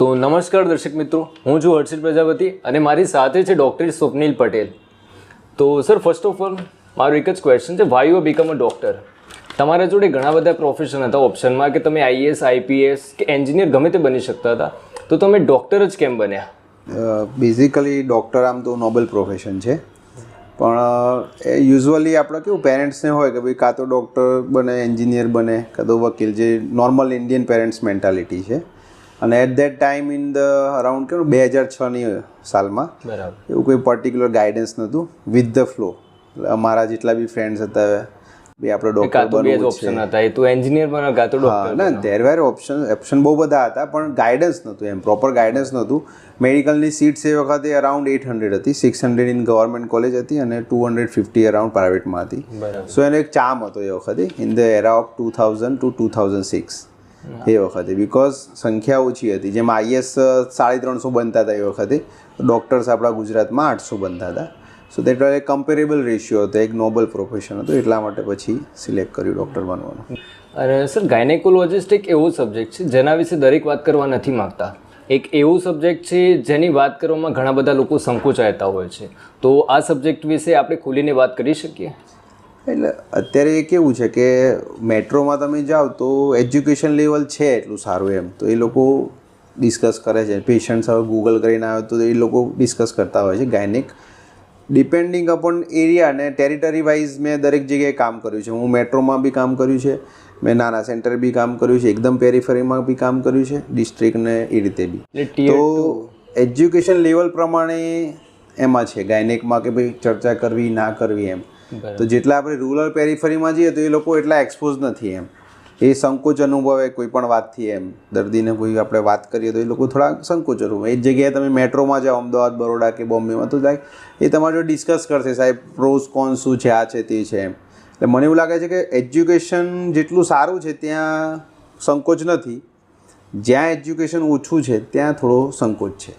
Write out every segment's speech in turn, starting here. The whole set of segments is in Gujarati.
તો નમસ્કાર દર્શક મિત્રો, હું છું હર્ષિત પ્રજાપતિ અને મારી સાથે છે ડૉક્ટર સ્વપ્નિલ પટેલ. તો સર, ફર્સ્ટ ઓફ ઓલ મારો એક જ ક્વેશ્ચન છે, why you become a doctor? તમારા જોડે ઘણા બધા પ્રોફેશન હતા ઓપ્શનમાં કે તમે આઈએએસ, આઈપીએસ કે એન્જિનિયર ગમે તે બની શકતા હતા, તો તમે ડૉક્ટર જ કેમ બન્યા? બેઝિકલી ડૉક્ટર આમ તો નોબલ પ્રોફેશન છે, પણ યુઝ્યુઅલી આપણે કેવું પેરેન્ટ્સને હોય કે ભાઈ કાં તો ડૉક્ટર બને, એન્જિનિયર બને, કાં તો વકીલ, જે નોર્મલ ઇન્ડિયન પેરેન્ટ્સ મેન્ટાલિટી છે. અને at that time in the around કેવું 2006ની સાલમાં બરાબર એવું કોઈ પર્ટિક્યુલર ગાઈડન્સ નહોતું. વિથ ધ ફ્લો અમારા જેટલા બી ફ્રેન્ડ્સ હતા, ભાઈ આપણે ડૉક્ટર બનવું ઓપ્શન હતા, એ તો એન્જિનિયર બનો કાં તો ડૉક્ટર. ના, દેર વેર ઓપ્શન બહુ બધા હતા, પણ ગાઈડન્સ નહોતું, એમ પ્રોપર ગાઈડન્સ નહોતું. મેડિકલની સીટ્સ એ વખતે અરાઉન્ડ 800 હતી, 600 ઇન ગવર્મેન્ટ કોલેજ હતી અને 250 અરાઉન્ડ પ્રાઇવેટમાં હતી. સો એનો એક ચામ હતો એ વખતે, in the era of 2000 to 2006 એ વખતે, બિકોઝ સંખ્યા ઓછી હતી. જેમ આઈએસ 350 બનતા હતા એ વખતે, ડૉક્ટર્સ આપણા ગુજરાતમાં 800 બનતા હતા. So that was a comparable ratio હતો, એક નોબલ પ્રોફેશન હતો, એટલા માટે પછી સિલેક્ટ કર્યું ડૉક્ટર બનવાનું. અને સર, ગાયનેકોલોજિસ્ટ એક એવો સબ્જેક્ટ છે જેના વિશે દરેક વાત કરવા નથી માગતા. એક એવું સબ્જેક્ટ છે જેની વાત કરવામાં ઘણા બધા લોકો સંકોચાતા હોય છે. તો આ સબ્જેક્ટ વિશે આપણે ખુલીને વાત કરી શકીએ? એટલે અત્યારે એ કેવું છે કે મેટ્રોમાં તમે જાઓ તો એજ્યુકેશન લેવલ છે એટલું સારું, એમ તો એ લોકો ડિસ્કસ કરે છે. પેશન્ટ્સ હવે ગૂગલ કરીને આવે તો એ લોકો ડિસ્કસ કરતા હોય છે ગાયનેક. ડિપેન્ડિંગ અપોન એરિયા અને ટેરિટરી વાઇઝ મેં દરેક જગ્યાએ કામ કર્યું છે. હું મેટ્રોમાં બી કામ કર્યું છે, મેં નાના સેન્ટર બી કામ કર્યું છે, એકદમ પેરીફરીમાં બી કામ કર્યું છે, ડિસ્ટ્રિક્ટને એ રીતે બી. તો એજ્યુકેશન લેવલ પ્રમાણે એમાં છે ગાયનેકમાં કે ભાઈ ચર્ચા કરવી ના કરવી એમ. તો જેટલા આપણે રૂરલ પેરીફરીમાં જઈએ તો એ લોકો એટલા એક્સપોઝ નથી, એમ એ સંકોચ અનુભવે કોઈ પણ વાતથી. એમ દર્દીને કોઈ આપણે વાત કરીએ તો એ લોકો થોડા સંકોચ અનુભવે. એ જ જગ્યાએ તમે મેટ્રોમાં જાઓ, અમદાવાદ, બરોડા કે બોમ્બેમાં, તો લાઈક એ તમારી જોડે ડિસ્કસ કરશે, સાહેબ પ્રોઝ કોન્સ શું છે, આ છે તે છે એમ. એટલે મને એવું લાગે છે કે એજ્યુકેશન જેટલું સારું છે ત્યાં સંકોચ નથી, જ્યાં એજ્યુકેશન ઓછું છે ત્યાં થોડો સંકોચ છે.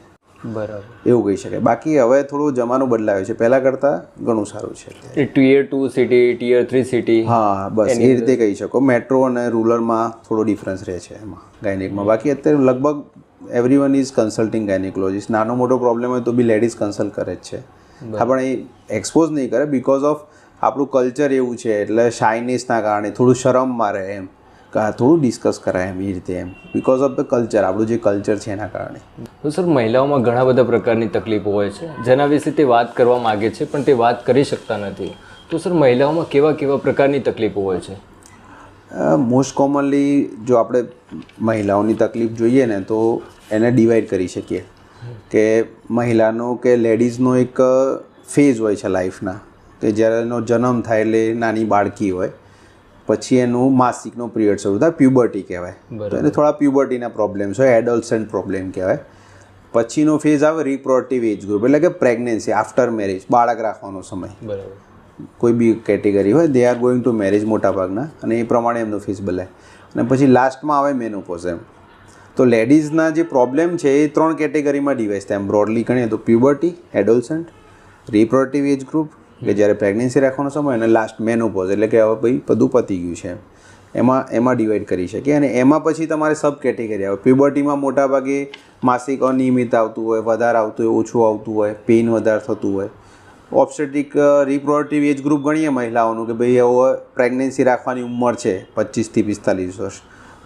બરાબર, એવું કહી શકાય. બાકી હવે થોડો જમાનો બદલાયો છે, પહેલાં કરતાં ઘણું સારું છે. ટિયર 2 સિટી, ટિયર 3 સિટી, હા બસ એ રીતે કહી શકો. મેટ્રો અને રૂરલમાં થોડો ડિફરન્સ રહે છે એમાં ગાયનેકમાં. બાકી અત્યારે લગભગ એવરીવન ઇઝ કન્સલ્ટિંગ ગાયનેકોલોજીસ્ટ. નાનો મોટો પ્રોબ્લેમ હોય તો બી લેડીઝ કન્સલ્ટ કરે જ છે. હા, પણ એ એક્સપોઝ નહીં કરે બિકોઝ ઓફ આપણું કલ્ચર એવું છે, એટલે શાઇનેસના કારણે થોડું શરમમાં રહે, એમ થોડું ડિસ્કસ કરાય એમ એ રીતે, એમ બિકોઝ ઓફ ધ કલ્ચર, આપણું જે કલ્ચર છે એના કારણે. તો સર, મહિલાઓમાં ઘણા બધા પ્રકારની તકલીફો હોય છે જેના વિશે તે વાત કરવા માગે છે પણ તે વાત કરી શકતા નથી. તો સર, મહિલાઓમાં કેવા કેવા પ્રકારની તકલીફો હોય છે? મોસ્ટ કોમનલી જો આપણે મહિલાઓની તકલીફ જોઈએ ને તો એને ડિવાઈડ કરી શકીએ કે મહિલાનો કે લેડીઝનો એક ફેઝ હોય છે લાઈફના, કે જ્યારે એનો જન્મ થાય એટલે નાની બાળકી હોય, પછી એનું માસિકનો પિરિયડ શરૂ થાય, પ્યુબર્ટી કહેવાય. તો એને થોડા પ્યુબર્ટીના પ્રોબ્લેમ્સ હોય, એડોલ્સન્ટ પ્રોબ્લેમ કહેવાય. પછીનો ફેઝ આવે રિપ્રોડક્ટિવ એજ ગ્રુપ, એટલે કે પ્રેગ્નન્સી આફ્ટર મેરેજ, બાળક રાખવાનો સમય. બરાબર. કોઈ બી કેટેગરી હોય, they are going to marriage મોટાભાગના, અને એ પ્રમાણે એમનો ફેઝ બદલાય. અને પછી લાસ્ટમાં આવે મેનોપોઝ. એમ તો લેડીઝના જે પ્રોબ્લેમ છે એ 3 કેટેગરીમાં ડિવાઇડ થાય. એમ બ્રોડલી ગણીએ તો પ્યુબર્ટી, એડોલ્સન્ટ, રિપ્રોડક્ટિવ એજ ગ્રુપ કે જ્યારે પ્રેગ્નન્સી રાખવાનો સમય, અને લાસ્ટ મેનોપોઝ, એટલે કે હવે ભાઈ બધું પતી ગયું છે. એમાં ડિવાઈડ કરી શકીએ. અને એમાં પછી તમારે સબ કેટેગરી આવે. પ્યુબર્ટીમાં મોટાભાગે માસિક અનિયમિત આવતું હોય, વધારે આવતું હોય, ઓછું આવતું હોય, પેઇન વધારે થતું હોય. ઓબ્સ્ટેટ્રિક રિપ્રોડક્ટિવ એજ ગ્રુપ ગણીએ મહિલાઓનું કે ભાઈ હવે પ્રેગ્નન્સી રાખવાની ઉંમર છે 25 થી 45 વર્ષ,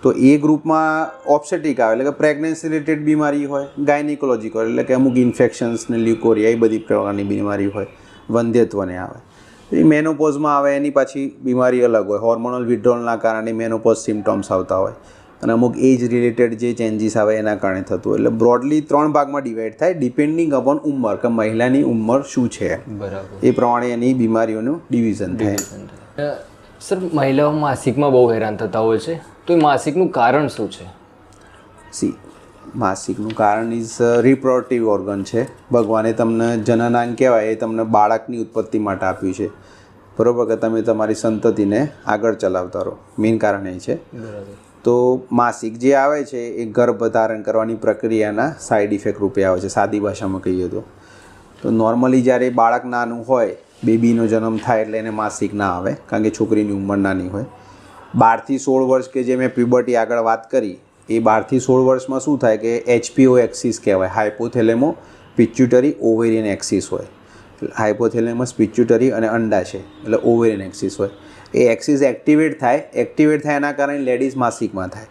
તો એ ગ્રુપમાં ઓબ્સ્ટેટ્રિક આવે, એટલે કે પ્રેગ્નન્સી રિલેટેડ બીમારી હોય. ગાયનેકોલોજીકલ એટલે કે અમુક ઇન્ફેક્શન્સ ને લ્યુકોરિયા એ બધી પ્રકારની બીમારી હોય, વંધ્યત્વને આવે. એ મેનોપોઝમાં આવે, એની પાછી બીમારી અલગ હોય. હોર્મોનલ વિડ્રોલના કારણે મેનોપોઝ સિમ્ટમ્સ આવતા હોય, અને અમુક એજ રિલેટેડ જે ચેન્જીસ આવે એના કારણે થતું હોય. એટલે બ્રોડલી 3 ભાગમાં ડિવાઈડ થાય, ડિપેન્ડિંગ અપોન ઉંમર, કે મહિલાની ઉંમર શું છે. બરાબર. એ પ્રમાણે એની બીમારીઓનું ડિવિઝન થાય. સર, મહિલાઓ માસિકમાં બહુ હેરાન થતા હોય છે, તો એ માસિકનું કારણ શું છે? માસિકનું કારણ ઇઝ રિપ્રોડક્ટિવ ઓર્ગન છે. ભગવાને તમને જનનાંગ કહેવાય, એ તમને બાળકની ઉત્પત્તિ માટે આપ્યું છે, બરાબર, કે તમે તમારી સંતતિને આગળ ચલાવતા રહો. મેઇન કારણ એ છે. તો માસિક જે આવે છે એ ગર્ભ ધારણ કરવાની પ્રક્રિયાના સાઈડ ઇફેક્ટ રૂપે આવે છે, સાદી ભાષામાં કહીએ તો. તો નોર્મલી જ્યારે બાળક નાનું હોય, બેબીનો જન્મ થાય એટલે એને માસિક ના આવે, કારણ કે છોકરીની ઉંમર નાની હોય. 12 થી 16 વર્ષ કે જે મેં પ્યુબર્ટી આગળ વાત કરી, એ 12 થી 16 વર્ષમાં શું થાય કે HPO એક્સિસ કહેવાય, હાઇપોથેલેમો પિચ્યુટરી ઓવેરિયન એક્સિસ હોય. હાઇપોથેલેમસ પિચ્યુટરી અને અંડાશય એટલે ઓવેરિયન એક્સિસ હોય. એ એક્સિસ એક્ટિવેટ થાય એના કારણે લેડીઝ માસિકમાં થાય.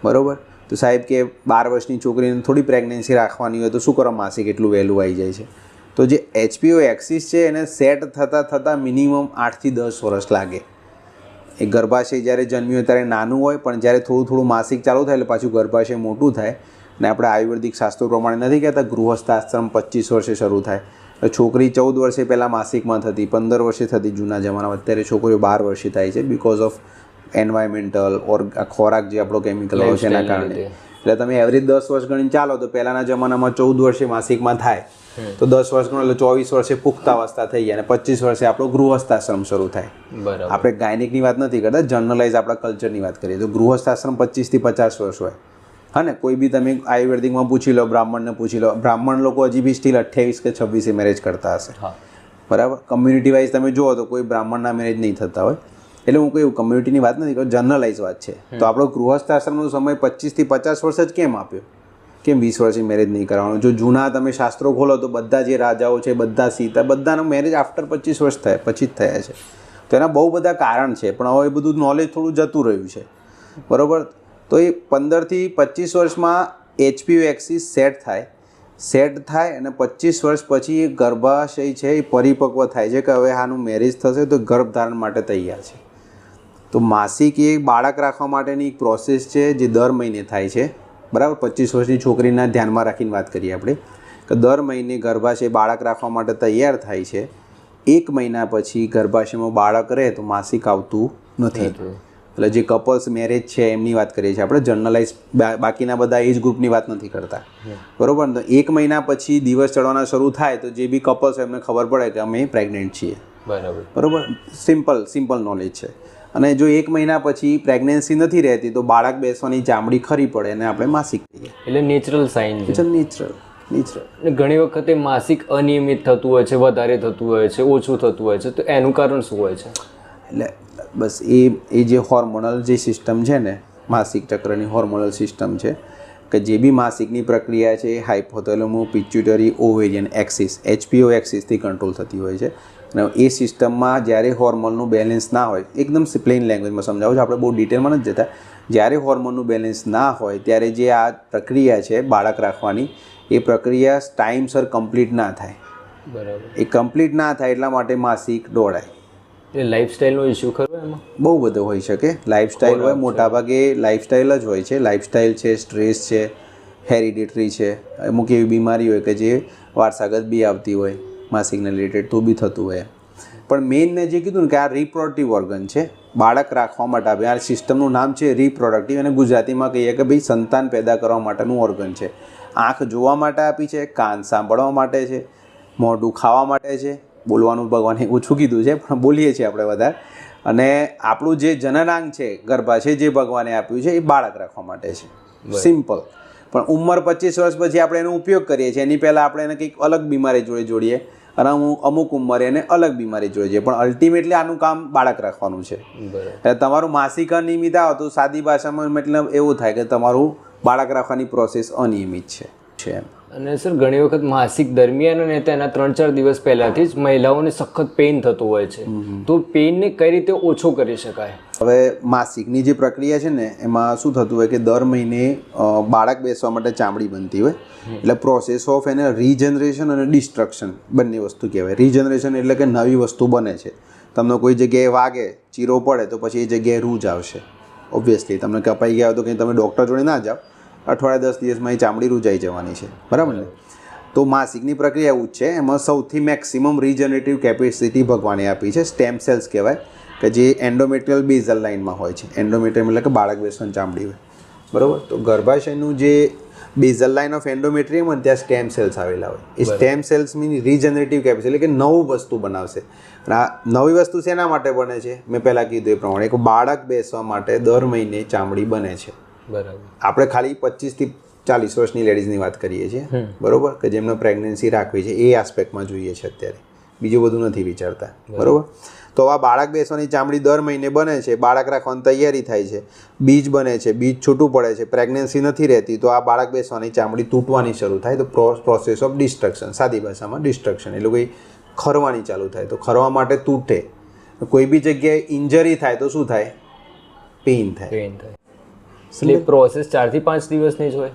બરાબર. તો સાહેબ કે 12 વર્ષની છોકરીને થોડી પ્રેગ્નન્સી રાખવાની હોય તો શું કરો, માસિક એટલું વહેલું આવી જાય છે. તો જે HPO એક્સિસ છે એને સેટ થતાં મિનિમમ 8 થી 10 વર્ષ લાગે. એ ગર્ભાશય જ્યારે જન્મ્યું હોય ત્યારે નાનું હોય, પણ જ્યારે થોડું માસિક ચાલુ થાય એટલે પાછું ગર્ભાશય મોટું થાય. અને આપણે આયુર્વેદિક શાસ્ત્રો પ્રમાણે નથી કહેતા ગૃહસ્થાશ્રમ 25 વર્ષે શરૂ થાય. છોકરી 14 વર્ષે પહેલાં માસિકમાં થતી, 15 વર્ષે થતી જૂના જમાનામાં. અત્યારે છોકરીઓ 12 વર્ષે થાય છે બિકોઝ ઓફ એન્વાયરમેન્ટલ ઓર ખોરાક જે આપણો કેમિકલ હોય છે એના કારણે. એટલે તમે એવરેજ 10 વર્ષ ગણીને ચાલો તો પહેલાંના જમાનામાં 14 વર્ષે માસિકમાં થાય તો 10 વર્ષ ગણો એટલે 24 વર્ષે પુખ્તાવસ્થા થઈ જાય અને 25 વર્ષે આપણો ગૃહસ્થાશ્રમ શરૂ થાય. આપણે ગાયનિકની વાત નથી કરતા, જનરલાઇઝ આપણા કલ્ચરની વાત કરીએ તો ગૃહસ્થાશ્રમ 25 થી 50 વર્ષ હોય. હા ને, કોઈ બી તમે આયુર્વેદિકમાં પૂછી લો, બ્રાહ્મણને પૂછી લો, બ્રાહ્મણ લોકો હજી બી સ્ટીલ 28 કે 26 મેરેજ કરતા હશે. બરાબર. કમ્યુનિટી વાઇઝ તમે જુઓ તો કોઈ બ્રાહ્મણના મેરેજ નહીં થતા હોય. એટલે હું કોઈ કમ્યુનિટીની વાત નથી કરતો, જનરલાઇઝ વાત છે. તો આપણો ગૃહસ્થાશ્રમનો સમય 25 થી 50 વર્ષ જ કેમ આપ્યો? કેમ 20 વર્ષે મેરેજ નહીં કરવાનું? જો જૂના તમે શાસ્ત્રો ખોલો તો બધા જે રાજાઓ છે, બધા સીતા, બધાનો મેરેજ આફ્ટર 25 વર્ષ થયા પછી જ થયા છે. તો એના બહુ બધા કારણ છે, પણ હવે એ બધું નોલેજ થોડું જતું રહ્યું છે. બરાબર. તો એ 15 થી 25 વર્ષમાં HPO એક્સિસ સેટ થાય અને 25 વર્ષ પછી એ ગર્ભાશય છે એ પરિપક્વ થાય છે કે હવે આનું મેરેજ થશે તો ગર્ભધારણ માટે તૈયાર છે. તો માસિક એ બાળક રાખવા માટેની એક પ્રોસેસ છે જે દર મહિને થાય છે. બરાબર. 25 વર્ષની છોકરીના ધ્યાનમાં રાખીને વાત કરીએ આપણે કે દર મહિને ગર્ભાશય બાળક રાખવા માટે તૈયાર થાય છે. 1 મહિના પછી ગર્ભાશયમાં બાળક રહે તો માસિક આવતું નથી. એટલે જે કપલ્સ મેરેજ છે એમની વાત કરીએ છીએ આપણે, જનરલાઇઝ બાકીના બધા એજ ગ્રુપની વાત નથી કરતા. બરાબર. તો 1 મહિના પછી દિવસ ચડવાના શરૂ થાય તો જે બી કપલ્સ હોય એમને ખબર પડે કે અમે પ્રેગ્નન્ટ છીએ. બરાબર. સિમ્પલ નોલેજ છે. અને જો 1 મહિના પછી પ્રેગ્નન્સી નથી રહેતી તો બાળક બેસવાની ચામડી ખરી પડે અને આપણે માસિક કહીએ. એટલે નેચરલ સાઇન છે. નેચરલ. ઘણી વખતે માસિક અનિયમિત થતું હોય છે, વધારે થતું હોય છે, ઓછું થતું હોય છે, તો એનું કારણ શું હોય છે? એટલે બસ એ જે હોર્મોનલ જે સિસ્ટમ છે ને, માસિક ચક્રની હોર્મોનલ સિસ્ટમ છે કે જે બી માસિકની પ્રક્રિયા છે એ hypothalamo pituitary ovarian axis HPO એક્સિસથી કંટ્રોલ થતી હોય છે. અને એ સિસ્ટમમાં જ્યારે હોર્મોનનું બેલેન્સ ના હોય, એકદમ પ્લેન લેંગ્વેજમાં સમજાવું છું, આપણે બહુ ડિટેલમાં નથી જતા, જ્યારે હોર્મોનનું બેલેન્સ ના હોય ત્યારે જે આ પ્રક્રિયા છે બાળક રાખવાની, એ પ્રક્રિયા ટાઈમસર કમ્પ્લીટ ના થાય. બરાબર. એ કમ્પ્લીટ ના થાય એટલા માટે માસિક દોડાય. એ લાઇફસ્ટાઈલનો ઇશ્યુ ખરો એમાં? બહુ બધો હોઈ શકે. લાઇફસ્ટાઈલ હોય, મોટાભાગે લાઇફસ્ટાઈલ જ હોય છે. લાઇફસ્ટાઈલ છે, સ્ટ્રેસ છે, હેરિડિટરી છે, અમુક એવી બીમારી હોય કે જે વારસાગત બી આવતી હોય માસિકને રિલેટેડ તો બી થતું હોય. પણ મેઇન મેં જે કીધું ને કે આ રિપ્રોડક્ટિવ ઓર્ગન છે, બાળક રાખવા માટે આપે. આ સિસ્ટમનું નામ છે રિપ્રોડક્ટિવ, અને ગુજરાતીમાં કહીએ કે ભાઈ સંતાન પેદા કરવા માટેનું ઓર્ગન છે. આંખ જોવા માટે આપી છે, કાન સાંભળવા માટે છે, મોઢું ખાવા માટે છે, બોલવાનું ભગવાને ઓછું કીધું છે પણ બોલીએ છીએ આપણે વધારે. અને આપણું જે જનનાંગ છે, ગર્ભાશય જે ભગવાને આપ્યું છે એ બાળક રાખવા માટે છે. સિમ્પલ. પણ ઉંમર 25 વર્ષ પછી આપણે એનો ઉપયોગ કરીએ છીએ, એની પહેલાં આપણે એને કંઈક અલગ બીમારી જોડીએ અને અમુક ઉંમરે એને અલગ બીમારી જોઈએ, પણ અલ્ટિમેટલી આનું કામ બાળક રાખવાનું છે. એટલે તમારું માસિક અનિયમિત આવે તો સાદી ભાષામાં મતલબ એવું થાય કે તમારું બાળક રાખવાની પ્રોસેસ અનિયમિત છે. અને સર ઘણી વખત માસિક દરમિયાન અને તેના 3-4 દિવસ પહેલાંથી જ મહિલાઓને સખત પેઇન થતું હોય છે, તો પેઇનને કઈ રીતે ઓછો કરી શકાય? હવે માસિકની જે પ્રક્રિયા છે ને એમાં શું થતું હોય કે દર મહિને બાળક બેસવા માટે ચામડી બનતી હોય. એટલે પ્રોસેસ ઓફ એને રીજનરેશન અને ડિસ્ટ્રક્શન બંને વસ્તુ કહેવાય. રીજનરેશન એટલે કે નવી વસ્તુ બને છે. તમને કોઈ જગ્યાએ વાગે, ચીરો પડે તો પછી એ જગ્યાએ રૂજ આવશે. ઓબ્વિયસલી તમને કપાઈ ગયા હોય તો કંઈ તમે ડૉક્ટર જોડે ના જાઓ, અઠવાડિયા 10 દિવસમાં એ ચામડી રૂજાઈ જવાની છે. બરાબર ને? તો માસિકની પ્રક્રિયા એવું જ છે. એમાં સૌથી મેક્સિમમ રીજનરેટિવ કેપેસિટી ભગવાને આપી છે. સ્ટેમ સેલ્સ કહેવાય કે જે એન્ડોમેટ્રિયલ બેઝલ લાઇનમાં હોય છે. એન્ડોમેટ્રિયમ એટલે કે બાળક બેસવાની ચામડી હોય. બરાબર. તો ગર્ભાશયનું જે બેઝલ લાઇન ઓફ એન્ડોમેટ્રિયમ હોય ત્યાં સ્ટેમ સેલ્સ આવેલા હોય. એ stem cells mean regenerative capacity એટલે કે નવું વસ્તુ બનાવશે. અને આ નવી વસ્તુ શેના માટે બને છે? મેં પહેલાં કીધું એ પ્રમાણે એક બાળક બેસવા માટે દર મહિને ચામડી બને છે. બરાબર. આપણે ખાલી 25 થી 40 વર્ષની લેડીઝની વાત કરીએ છીએ. બરાબર. કે જેમને પ્રેગ્નન્સી રાખવી છે એ આસ્પેક્ટમાં જોઈએ છે અત્યારે, બીજું બધું નથી વિચારતા. બરાબર. તો આ બાળક બેસવાની ચામડી દર મહિને બને છે, બાળક રાખવાની તૈયારી થાય છે, બીજ બને છે, બીજ છૂટું પડે છે, પ્રેગ્નન્સી નથી રહેતી, તો આ બાળક બેસવાની ચામડી તૂટવાની શરૂ થાય, તો પ્રોસેસ ઓફ ડિસ્ટ્રક્શન, સાદી ભાષામાં ડિસ્ટ્રક્શન એટલે કોઈ ખરવાની ચાલુ થાય. તો ખરવા માટે તૂટે, કોઈ બી જગ્યાએ ઇન્જરી થાય તો શું થાય? પેઇન થાય. એટલે પ્રોસેસ 4 થી 5 દિવસની જ હોય.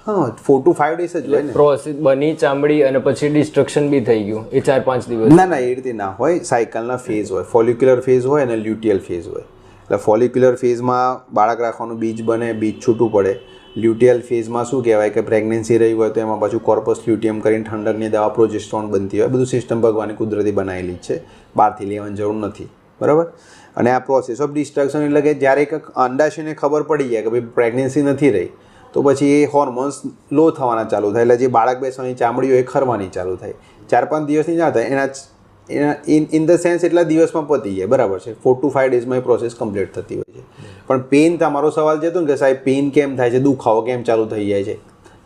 હા, 4 to 5 days જ હોય ને. પ્રોસેસ બની ચામડી અને પછી ડિસ્ટ્રક્શન બી થઈ ગયું એ 4-5 દિવસ. ના એ રીતે ના હોય. સાયકલના ફેઝ હોય, ફોલિક્યુલર ફેઝ હોય અને લ્યુટિયલ ફેઝ હોય. એટલે ફોલિક્યુલર ફેઝમાં બાળક રાખવાનું બીજ બને, બીજ છૂટું પડે. લ્યુટિયલ ફેઝમાં શું કહેવાય કે પ્રેગ્નન્સી રહી હોય તો એમાં પાછું કોર્પસ લ્યુટિયમ કરીને ઠંડકની દવા પ્રોજેસ્ટ્રોન બનતી હોય. બધું સિસ્ટમ ભગવાનની કુદરતી બનાવેલી છે, બહારથી લેવાની જરૂર નથી. બરાબર. અને આ પ્રોસેસ ઓફ ડિસ્ટ્રક્શન એટલે કે જ્યારે એક અંડાશયને ખબર પડી જાય કે ભાઈ પ્રેગ્નન્સી નથી રહી, તો પછી એ હોર્મોન્સ લો થવાના ચાલુ થાય, એટલે જે બાળક બેસવાની ચામડી હોય એ ખરવાની ચાલુ થાય. 4-5 દિવસની ના થાય, એના ઇન ધ સેન્સ એટલા દિવસમાં પતી જાય. બરાબર છે. 4 to 5 daysમાં એ પ્રોસેસ કમ્પ્લીટ થતી હોય છે. પણ પેઇન, તમારો સવાલ જતો ને કે સાહેબ પેઇન કેમ થાય છે, દુખાવો કેમ ચાલુ થઈ જાય છે?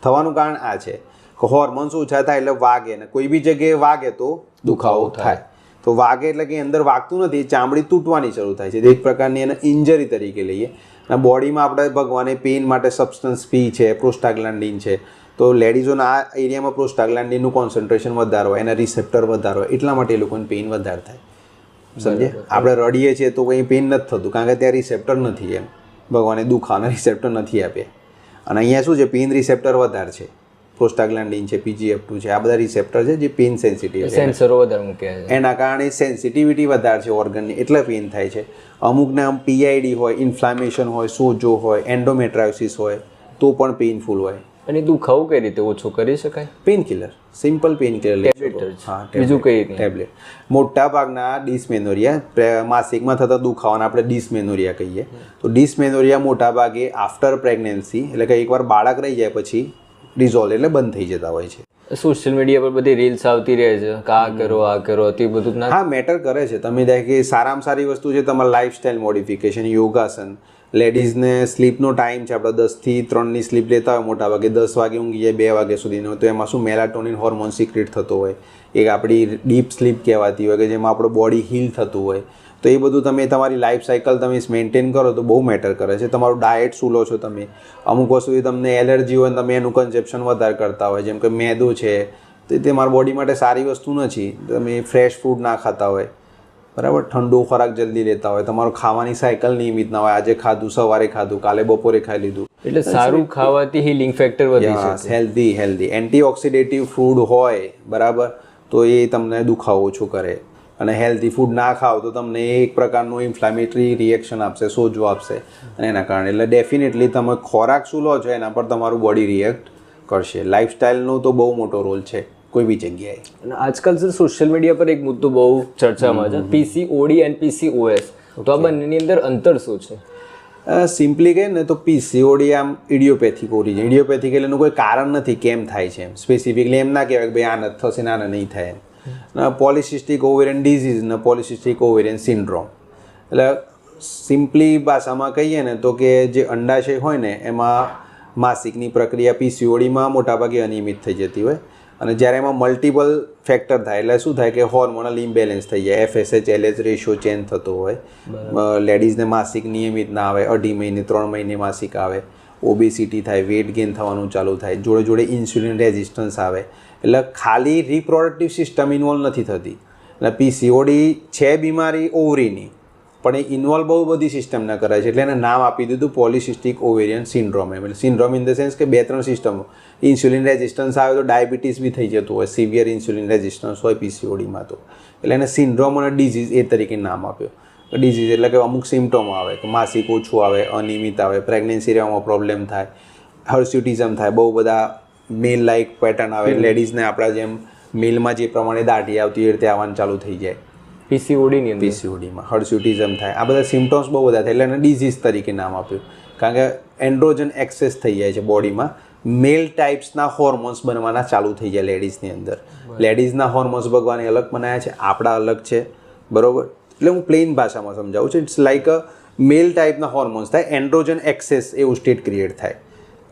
થવાનું કારણ આ છે કે હોર્મોન્સ ઓછા થાય એટલે વાગે, ને કોઈ બી જગ્યાએ વાગે તો દુખાવો થાય. તો વાગે એટલે કે અંદર વાગતું નથી, ચામડી તૂટવાની શરૂ થાય છે. એક પ્રકારની એને ઇન્જરી તરીકે લઈએ. અને બોડીમાં આપણે ભગવાને પેઇન માટે સબસ્ટન્સ પી છે, પ્રોસ્ટાગ્લાન્ડિન છે. તો લેડીઝોના આ એરિયામાં પ્રોસ્ટાગ્લાન્ડિનનું કોન્સન્ટ્રેશન વધારે હોય, એના રિસેપ્ટર વધારે હોય, એટલા માટે એ લોકોને પેઇન વધારે થાય. સમજે? આપણે રડીએ છીએ તો કંઈ પેઇન નથી થતું, કારણ કે ત્યાં રિસેપ્ટર નથી. એમ ભગવાને દુખાવાના રિસેપ્ટર નથી આપ્યા. અને અહીંયા શું છે, પેઇન રિસેપ્ટર વધારે છે. પ્રોસ્ટાગ્લાન્ડિન છે, PGF2 છે, આ બધા રિસેપ્ટર છે જે પેઇન સેન્સિટિવ છે. સેન્સરો વધારે મૂક્યા છે, એના કારણે સેન્સિટિવિટી વધારે છે ઓર્ગનની, એટલે પેઇન થાય છે. અમુકને આમ PID હોય, ઇન્ફ્લામેશન હોય, સોજો હોય, એન્ડોમેટ્રાયોસિસ હોય તો પણ પેઇનફુલ હોય. અને દુખાવો કઈ રીતે ઓછો કરી શકાય? Pain killer, simple pain killer. હા, બીજું કઈ ટેબ્લેટ. મોટા ભાગના ડિસમેનોરિયા, માસિકમાં થતા દુખાવાને આપણે ડિસમેનોરિયા કહીએ. તો ડિસમેનોરિયા મોટા ભાગે આફ્ટર પ્રેગ્નન્સી, એટલે કે એકવાર બાળક રહી જાય પછી રિઝોલ્વ એટલે બંધ થઈ જતા હોય છે. સોશિયલ મીડિયા પર બધી રીલ્સ આવતી રહે છે કે આ કરો તે બધું ના. હા, મેટર કરે છે. તમે કહે કે સારામાં સારી વસ્તુ છે તમારા લાઇફસ્ટાઇલ મોડિફિકેશન, યોગાસન. લેડીઝને સ્લીપનો ટાઈમ છે, આપણે 10 થી 3ની સ્લીપ લેતા હોય મોટા ભાગે, 10 વાગે ઊંઘી જાય 2 વાગ્યા સુધીનો, તો એમાં શું મેલાટોનિન હોર્મોન સિક્રેટ થતો હોય, એક આપણી ડીપ સ્લીપ કહેવાતી હોય કે જેમાં આપણું બોડી હીલ થતું હોય. તો એ બધું તમે તમારી લાઈફ સાયકલ તમે મેન્ટેન કરો તો બહુ મેટર કરે છે. તમારું ડાયટ શું લો છો તમે, અમુક વસ્તુથી તમને એલર્જી હોય તમે એનું કન્ઝપ્શન વધારે કરતા હોય, જેમ કે મેદો છે, તો તે મારા બોડી માટે સારી વસ્તુ નથી. તમે ફ્રેશ ફૂડ ના ખાતા હોય, બરાબર, ઠંડુ ખોરાક જલ્દી લેતા હોય, તમારું ખાવાની સાયકલ નિયમિત ના હોય, આજે ખાધું, સવારે ખાધું, કાલે બપોરે ખાઈ લીધું, એટલે સારું ખાવાથી હીલિંગ ફેક્ટર વધી શકે. હેલ્ધી એન્ટીઓક્સિડેટિવ ફૂડ હોય, બરાબર, તો એ તમને દુખાવો ઓછો કરે. અને હેલ્ધી ફૂડ ના ખાઓ તો તમને એક પ્રકારનું ઇન્ફ્લામેટરી રિએક્શન આપશે, સોજો આપશે, અને એના કારણે એટલે ડેફિનેટલી તમે ખોરાક શું લો છો એના પર તમારું બોડી રિએક્ટ કરશે. લાઇફસ્ટાઇલનો તો બહુ મોટો રોલ છે કોઈ બી જગ્યાએ. અને આજકાલ સર સોશિયલ મીડિયા પર એક મુદ્દો બહુ ચર્ચામાં છે, PCOD અને PCOS. તો આ બંનેની અંદર અંતર શું છે? સિમ્પલી કહે ને તો PCOD આમ ઇડિયોપેથિક ઓરિજિન. ઇડિયોપેથિક એટલે એનું કોઈ કારણ નથી કેમ થાય છે, એમ સ્પેસિફિકલી એમ ના કહેવાય કે ભાઈ આ નથી થશે ને આને નહીં થાય. પોલિસિસ્ટિક ઓવેરિયન ડિઝીઝ ને પોલિસિસ્ટિક ઓવેરિયન સિન્ડ્રોમ, એટલે સિમ્પલી ભાષામાં કહીએ ને તો કે જે અંડાશય હોય ને એમાં માસિકની પ્રક્રિયા PCODમાં મોટાભાગે અનિયમિત થઈ જતી હોય. અને જ્યારે એમાં મલ્ટિપલ ફેક્ટર થાય એટલે શું થાય કે હોર્મોનલ ઇમ્બેલેન્સ થઈ જાય, FSH LH રેશિયો ચેન્જ થતો હોય, લેડીઝને માસિક નિયમિત ના આવે, 2.5 મહિને 3 મહિને માસિક આવે, ઓબેસિટી થાય, વેટ ગેઇન થવાનું ચાલુ થાય, જોડે જોડે ઇન્સ્યુલિન રેઝિસ્ટન્સ આવે. એટલે ખાલી રિપ્રોડક્ટિવ સિસ્ટમ ઇન્વોલ્વ નથી થતી. એટલે PCOD છે બીમારી ઓવરીની, પણ એ ઇન્વોલ્વ બહુ બધી સિસ્ટમને કરાય છે, એટલે એને નામ આપી દીધું પોલિસિસ્ટિક ઓવેરિયન સિન્ડ્રોમ. એટલે સિન્ડ્રોમ ઇન ધ સેન્સ કે 2-3 સિસ્ટમો, ઇન્સ્યુલિન રેઝિસ્ટન્સ આવે તો ડાયાબિટીસ બી થઈ જતું હોય, સિવિયર ઇન્સ્યુલિન રેઝિસ્ટન્સ હોય PCODમાં, તો એટલે એને સિન્ડ્રોમ અને ડિઝીઝ એ તરીકે નામ આપ્યું. ડિઝીઝ એટલે કે અમુક સિમ્ટોમો આવે કે માસિક ઓછું આવે, અનિયમિત આવે, પ્રેગ્નન્સી રહેવામાં પ્રોબ્લેમ થાય, હર્સ્યુટિઝમ થાય, બહુ બધા મેલ લાઇક પેટર્ન આવે, લેડીઝને આપણા જેમ મેલમાં જે પ્રમાણે દાઢી આવતી એ રીતે આવવાનું ચાલુ થઈ જાય. PCODમાં હર્સ્યુટિઝમ થાય, આ બધા સિમ્ટમ્સ બહુ બધા થાય, એટલે એને ડિઝીઝ તરીકે નામ આપ્યું. કારણ કે એન્ડ્રોજન એક્સેસ થઈ જાય છે બોડીમાં, મેલ ટાઈપ્સના હોર્મોન્સ બનવાના ચાલુ થઈ જાય લેડીઝની અંદર. લેડીઝના હોર્મોન્સ ભગવાને અલગ બનાવ્યા છે, આપણા અલગ છે, બરોબર. એટલે હું પ્લેન ભાષામાં સમજાવું છું. ઇટ્સ લાઈક અ મેલ ટાઈપના હોર્મોન્સ થાય, એન્ડ્રોજન એક્સેસ એવું સ્ટેટ ક્રિએટ થાય,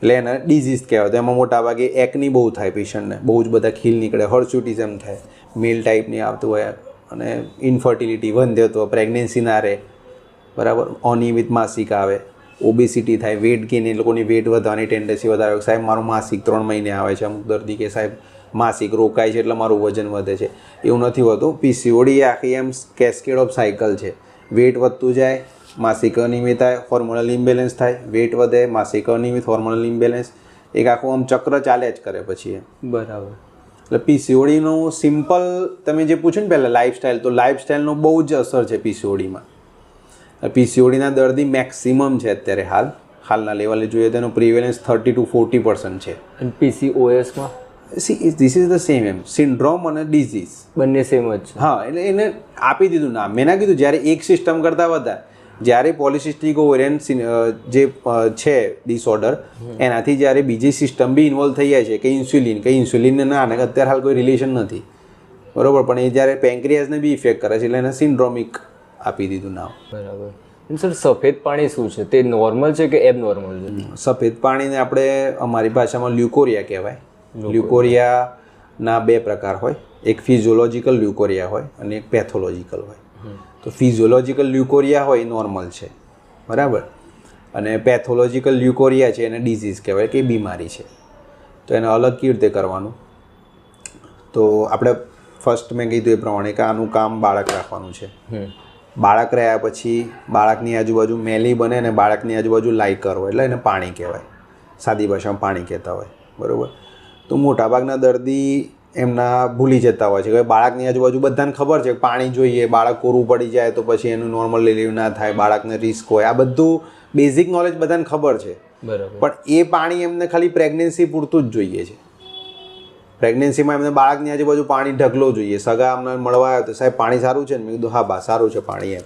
એટલે એને ડિઝીઝ કહેવાય. તો એમાં મોટા ભાગે એકની બહુ થાય પેશન્ટને, બહુ જ બધા ખીલ નીકળે, હર્સ્યુટિઝમ થાય, મેલ ટાઈપની આવતું હોય, અને ઇન્ફર્ટિલિટી, વંધ્યત્વ, પ્રેગ્નન્સી ના રહે, બરાબર, અનિયમિત માસિક આવે, ઓબેસિટી થાય, વેટ ગેઇન, એ લોકોની વેટ વધવાની ટેન્ડન્સી વધારે, સાહેબ મારું માસિક 3 મહિને આવે છે, અમુક દર્દી કે સાહેબ માસિક રોકાય છે એટલે મારું વજન વધે છે. એવું નથી હોતું. પીસીઓડી એ આખી એમ કેસ્કેડ ઓફ સાયકલ છે. વેટ વધતું જાય, માસિક અનિયમિત થાય, હોર્મોનલ ઇમ્બેલેન્સ થાય, વેટ વધે, માસિક અનિયમિત, હોર્મોનલ ઇમ્બેલેન્સ, એક આખું આમ ચક્ર ચાલ્યા જ કરે પછી એમ. બરાબર. એટલે પીસીઓડીનું સિમ્પલ તમે જે પૂછ્યું ને પહેલાં લાઇફસ્ટાઇલ, તો લાઇફસ્ટાઇલનો બહુ જ અસર છે પીસીઓડીમાં. પીસીઓડીના દર્દી મેક્સિમમ છે અત્યારે હાલના લેવલે જોઈએ તો એનો પ્રિવેલન્સ 30 to 40% છે. અને પીસીઓએસમાં ધીસ ઇઝ ધ સેમ એમ, સિન્ડ્રોમ અને ડિઝીઝ બંને સેમ જ છે. હા, એટલે એને આપી દીધું નામ. મેં ના કીધું જ્યારે એક સિસ્ટમ કરતાં વધારે, જ્યારે પોલિસિસ્ટિક ઓવેરિયન જે છે ડિસઓર્ડર, એનાથી જ્યારે બીજી સિસ્ટમ બી ઇન્વોલ્વ થઈ જાય છે કે ઇન્સ્યુલિનને ના, અને અત્યારે હાલ કોઈ રિલેશન નથી, બરાબર, પણ એ જ્યારે પેન્ક્રિયાસને બી ઇફેક્ટ કરે છે એટલે એને સિન્ડ્રોમિક આપી દીધું નામ. બરાબર. સર સફેદ પાણી શું છે, તે નોર્મલ છે કે એબનોર્મલ છે? સફેદ પાણીને આપણે અમારી ભાષામાં લ્યુકોરિયા કહેવાય. લ્યુકોરિયાના 2 પ્રકાર હોય, એક ફિઝિયોલોજિકલ લ્યુકોરિયા હોય અને એક પેથોલોજિકલ હોય. તો ફિઝિયોલોજિકલ લ્યુકોરિયા હોય એ નોર્મલ છે, બરાબર, અને પેથોલોજિકલ લ્યુકોરિયા છે એને ડિઝીઝ કહેવાય કે બીમારી છે. તો એને અલગ કેવી રીતે કરવાનું? તો આપણે ફર્સ્ટ મેં કીધું એ પ્રમાણે કે આનું કામ બાળક રાખવાનું છે. બાળક રહ્યા પછી બાળકની આજુબાજુ મેલી બને અને બાળકની આજુબાજુ લાઇકર હોય એટલે એને પાણી કહેવાય, સાદી ભાષામાં પાણી કહેતા હોય, બરાબર. તો મોટાભાગના દર્દી એમના ભૂલી જતા હોય છે કે બાળકની આજુબાજુ બધાને ખબર છે કે પાણી જોઈએ, બાળક કોરું પડી જાય તો પછી એનું નોર્મલ ડિલિવરી ના થાય, બાળકને રિસ્ક હોય, આ બધું બેઝિક નોલેજ બધાને ખબર છે. બરાબર. પણ એ પાણી એમને ખાલી પ્રેગ્નન્સી પૂરતું જ જોઈએ છે. પ્રેગ્નન્સીમાં એમને બાળકની આજુબાજુ પાણી ઢગલો જોઈએ. સગા અમને મળવા આવ્યો તો સાહેબ પાણી સારું છે ને? મેં કીધું હા બા સારું છે પાણી એમ.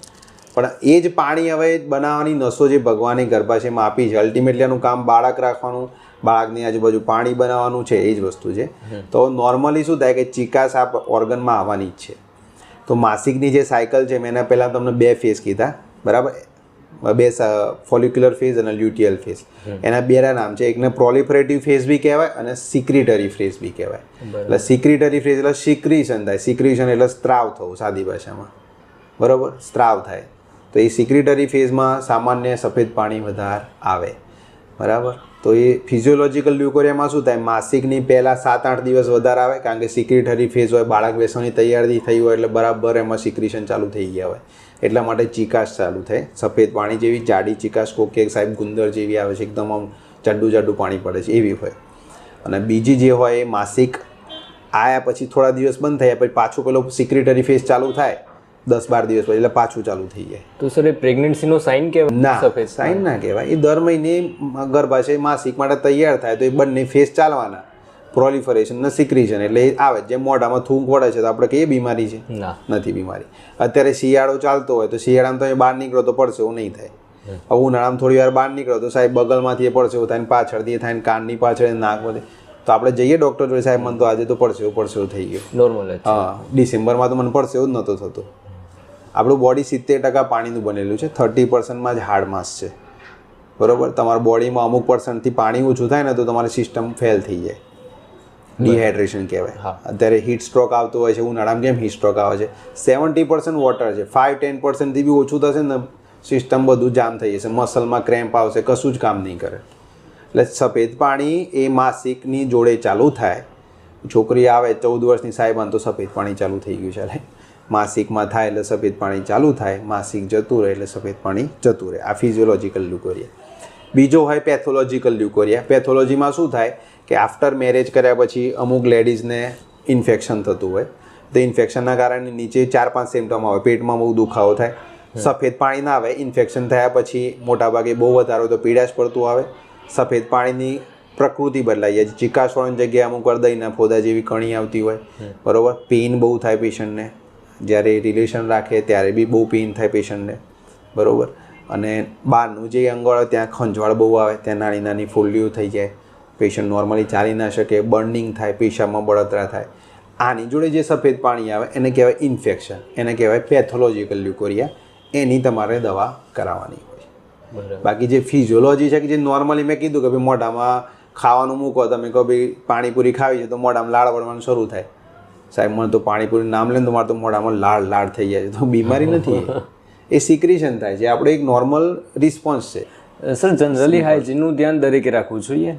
પણ એ જ પાણી હવે બનાવવાની નસો જે ભગવાનની ગર્ભાશયમાં આપી છે, અલ્ટિમેટલી એનું કામ બાળક રાખવાનું, બાળકની આજુબાજુ પાણી બનાવવાનું છે, એ જ વસ્તુ છે. તો નોર્મલી શું થાય કે ચિકાસ આ ઓર્ગનમાં આવવાની જ છે. તો માસિકની જે સાયકલ છે, મેં એના પહેલાં તમને 2 ફેઝ કીધા, બરાબર, 2 ફોલિક્યુલર ફેઝ અને લ્યુટિયલ ફેઝ. એના 2 નામ છે, એકને પ્રોલિફરેટિવ ફેઝ બી કહેવાય અને સિક્રિટરી ફેઝ બી કહેવાય. એટલે સિક્રિટરી ફેઝ એટલે સિક્રિશન થાય, સિક્રિશન એટલે સ્ત્રાવ થવું સાદી ભાષામાં, બરાબર, સ્ત્રાવ થાય. તો એ સિક્રિટરી ફેઝમાં સામાન્ય સફેદ પાણી વધારે આવે, બરાબર. તો એ ફિઝિયોલોજિકલ લ્યુકોરિયામાં શું થાય, માસિકની પહેલાં 7-8 દિવસ વધારે આવે, કારણ કે સિક્રિટરી ફેઝ હોય, બાળક બેસવાની તૈયારી થઈ હોય એટલે બરાબર એમાં સિક્રિશન ચાલુ થઈ ગયા હોય, એટલા માટે ચિકાશ ચાલુ થાય. સફેદ પાણી જેવી જાડી ચિકાશ, કોકે સાહેબ ગુંદર જેવી આવે છે, એકદમ આમ જાડું પાણી પડે છે એવી હોય. અને બીજી જે હોય એ માસિક આવ્યા પછી થોડા દિવસ બંધ થયા પછી પાછું પેલો સિક્રિટરી ફેઝ ચાલુ થાય 10-12 દિવસ પછી, એટલે પાછું ચાલુ થઈ જાય. તો સર એ પ્રેગ્નન્સીનો સાઇન કહેવાય? ના, સફેદ સાઇન ના કહેવાય. એ દર મહિને ગર્ભાશય માસિક માટે તૈયાર થાય તો એ બંને ફેઝ ચાલવાના, પ્રોલિફરેશન અને સિક્રિશન, એટલે એ આવે. જેમ મોઢામાં થૂંક પડે છે તો આપણે કહીએ બીમારી છે? નથી બીમારી. અત્યારે શિયાળો ચાલતો હોય તો શિયાળામાં તમે બહાર નીકળો તો પડશે એવું નહીં થાય. હવે ઉનાળામાં થોડી વાર બહાર નીકળો તો સાહેબ બગલમાંથી એ પડશે એવું થાય, પાછળથી થાય, કાનની પાછળ, નાક બધે. તો આપણે જઈએ ડૉક્ટર જોડે, સાહેબ મને તો આજે તો પડશે એવું થઈ ગયું. નોર્મલ. હા, ડિસેમ્બરમાં તો મને પડશે એવું જ નહોતું થતું. આપણું બોડી 70% પાણીનું બનેલું છે, 30% જ હાર્ડ માસ છે, બરાબર. તમારા બોડીમાં અમુક % પાણી ઓછું થાય ને તો તમારી સિસ્ટમ ફેલ થઈ જાય, ડિહાઇડ્રેશન કહેવાય. અત્યારે હીટ સ્ટ્રોક આવતો હોય છે, ઉનાળામાં કેમ હીટ સ્ટ્રોક આવે છે? 70% વોટર છે, 5-10% બી ઓછું થશે ને સિસ્ટમ બધું જામ થઈ જશે, મસલમાં ક્રેમ્પ આવશે, કશું જ કામ નહીં કરે. એટલે સફેદ પાણી એ માસિકની જોડે ચાલુ થાય. છોકરી આવે 14 વર્ષની સાહેબ તો સફેદ પાણી ચાલુ થઈ ગયું છે, માસિકમાં થાય એટલે સફેદ પાણી ચાલુ થાય, માસિક જતું રહે એટલે સફેદ પાણી જતું રહે. આ ફિઝિયોલોજિકલ લ્યુકોરિયા. બીજો હોય પેથોલોજિકલ લ્યુકોરિયા. પેથોલોજીમાં શું થાય કે આફ્ટર મેરેજ કર્યા પછી અમુક લેડીઝને ઇન્ફેક્શન થતું હોય, તો ઇન્ફેક્શનના કારણે નીચે 4-5 સિમ્ટમ આવે. પેટમાં બહુ દુખાવો થાય, સફેદ પાણી ના આવે. ઇન્ફેક્શન થયા પછી મોટાભાગે બહુ વધારે તો પીડાશ પડતું આવે, સફેદ પાણીની પ્રકૃતિ બદલાઈ જાય, ચિકાસવાળાની જગ્યાએ અમુક વાર દહીંના ફોદા જેવી કણી આવતી હોય, બરાબર. પેઇન બહુ થાય પેશન્ટને, જ્યારે રિલેશન રાખે ત્યારે બી બહુ પેઇન થાય પેશન્ટને, બરાબર. અને બહારનું જે અંગ હોય ત્યાં ખંજવાળ બહુ આવે, ત્યાં નાની ફોલ્લીઓ થઈ જાય, પેશન્ટ નોર્મલી ચાલી ના શકે, બર્નિંગ થાય, પેશાબમાં બળતરા થાય. આની જોડે જે સફેદ પાણી આવે એને કહેવાય ઇન્ફેક્શન, એને કહેવાય પેથોલોજિકલ લ્યુકોરિયા. એની તમારે દવા કરાવવાની હોય. બાકી જે ફિઝિયોલોજી છે કે જે નોર્મલી મેં કીધું કે ભાઈ મોઢામાં ખાવાનું મૂકો તમે, કહો ભાઈ પાણીપુરી ખાવી છે તો મોઢામાં લાળ વળવાનું શરૂ થાય, સાહેબ મને તો પાણીપુરી નામ લે તો મારે તો મોઢામાં લાળ લાળ થઈ જાય છે. તો બીમારી નથી, એ સિક્રેશન થાય છે, આપણો એક નોર્મલ રિસ્પોન્સ છે. સર જનરલી હાઇજીનનું ધ્યાન દરેકે રાખવું જોઈએ.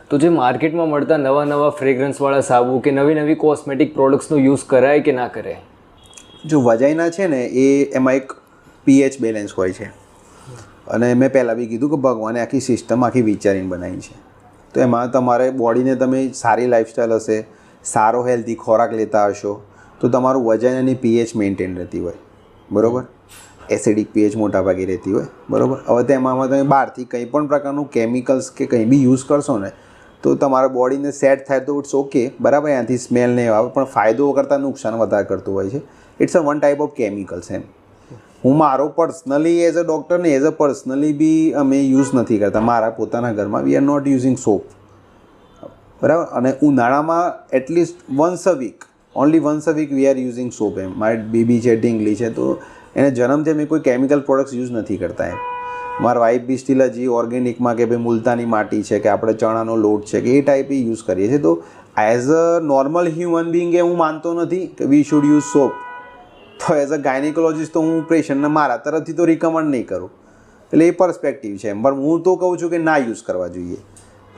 તો જે માર્કેટમાં મળતા નવા ફ્રેગ્રન્સવાળા સાબુ કે નવી કોસ્મેટિક પ્રોડક્ટ્સનો યુઝ કરાય કે ના કરાય? જો વજાઈના છે ને એ એમાં એક પીએચ બેલેન્સ હોય છે, અને મેં પહેલાં બી કીધું કે ભગવાને આખી સિસ્ટમ આખી વિચારીને બનાવી છે. તો એમાં તમારે બોડીને તમે સારી લાઈફસ્ટાઈલ હશે, સારો હેલ્ધી ખોરાક લેતા હશો તો તમારું વજાઈનાની પીએચ મેન્ટેન રહેતી હોય, બરાબર. એસિડિક પીએચ મોટાભાગે રહેતી હોય, બરાબર. હવે તેમાં તમે બહારથી કંઈ પણ પ્રકારનું કેમિકલ્સ કે કંઈ બી યુઝ કરશો ને તો તમારા બોડીને સેટ થાય તો ઇટ્સ ઓકે, બરાબર, ત્યાંથી સ્મેલ નહીં આવે, પણ ફાયદો કરતાં નુકસાન વધારે કરતું હોય છે. It's a one type of chemicals એમ. હું મારો પર્સનલી એઝ અ ડૉક્ટર ને એઝ અ પર્સનલી બી અમે યુઝ નથી કરતા મારા પોતાના ઘરમાં. We are not using soap, બરાબર. અને ઉનાળામાં at least once a week we are using soap એમ. મારી બેબી છે, ઢીંગલી છે, તો એને જન્મથી અમે કોઈ કેમિકલ પ્રોડક્ટ્સ યુઝ નથી કરતા એમ. મારા વાઈફ બી સ્ટીલ હજી ઓર્ગેનિકમાં કે ભાઈ મુલતાની માટી છે કે આપણે ચણાનો લોટ છે કે એ ટાઈપે યુઝ કરીએ છીએ. તો as a normal human being એ હું માનતો નથી કે વી શુડ યુઝ સોપ. તો એઝ અ ગાયનેકોલોજીસ્ટ તો હું પેશન્ટને મારા તરફથી તો રિકમેન્ડ નહીં કરું. એટલે એ પર્સપેક્ટિવ છે એમ. પણ હું તો કહું છું કે ના યુઝ કરવા જોઈએ.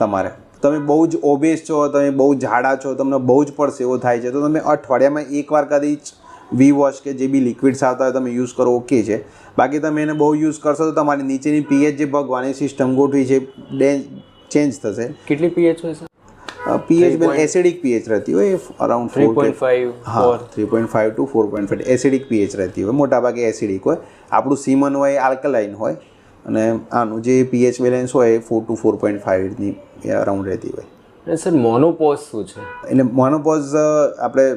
તમારે તમે બહુ જ ઓબેસ છો, તમે બહુ જાડા છો, તમને બહુ જ પરસેવો થાય છે, તો તમે અઠવાડિયામાં એકવાર કદાચ વી વોશ કે જે બી લિક્વિડ્સ આવતા હોય તમે યુઝ કરો, ઓકે છે. બાકી તમે એને બહુ યુઝ કરશો તો તમારી નીચેની પીએચ જે ભગવાનની સિસ્ટમ ગોઠવી છે ચેન્જ થશે. કેટલી પીએચ હોય સર? પીએચ બેન એસિડિક પીએચ રહેતી હોય અરાઉન્ડ 3.5. હા, 3.5 to 4.5 એસિડિક પીએચ રહેતી હોય. મોટાભાગે એસિડિક હોય. આપણું સીમન હોય આલ્કલાઇન હોય, અને આનું જે પીએચ બેલેન્સ હોય 4 to 4.5ની અરાઉન્ડ રહેતી હોય. અને સર મોનોપોઝ શું છે? એટલે મોનોપોઝ આપણે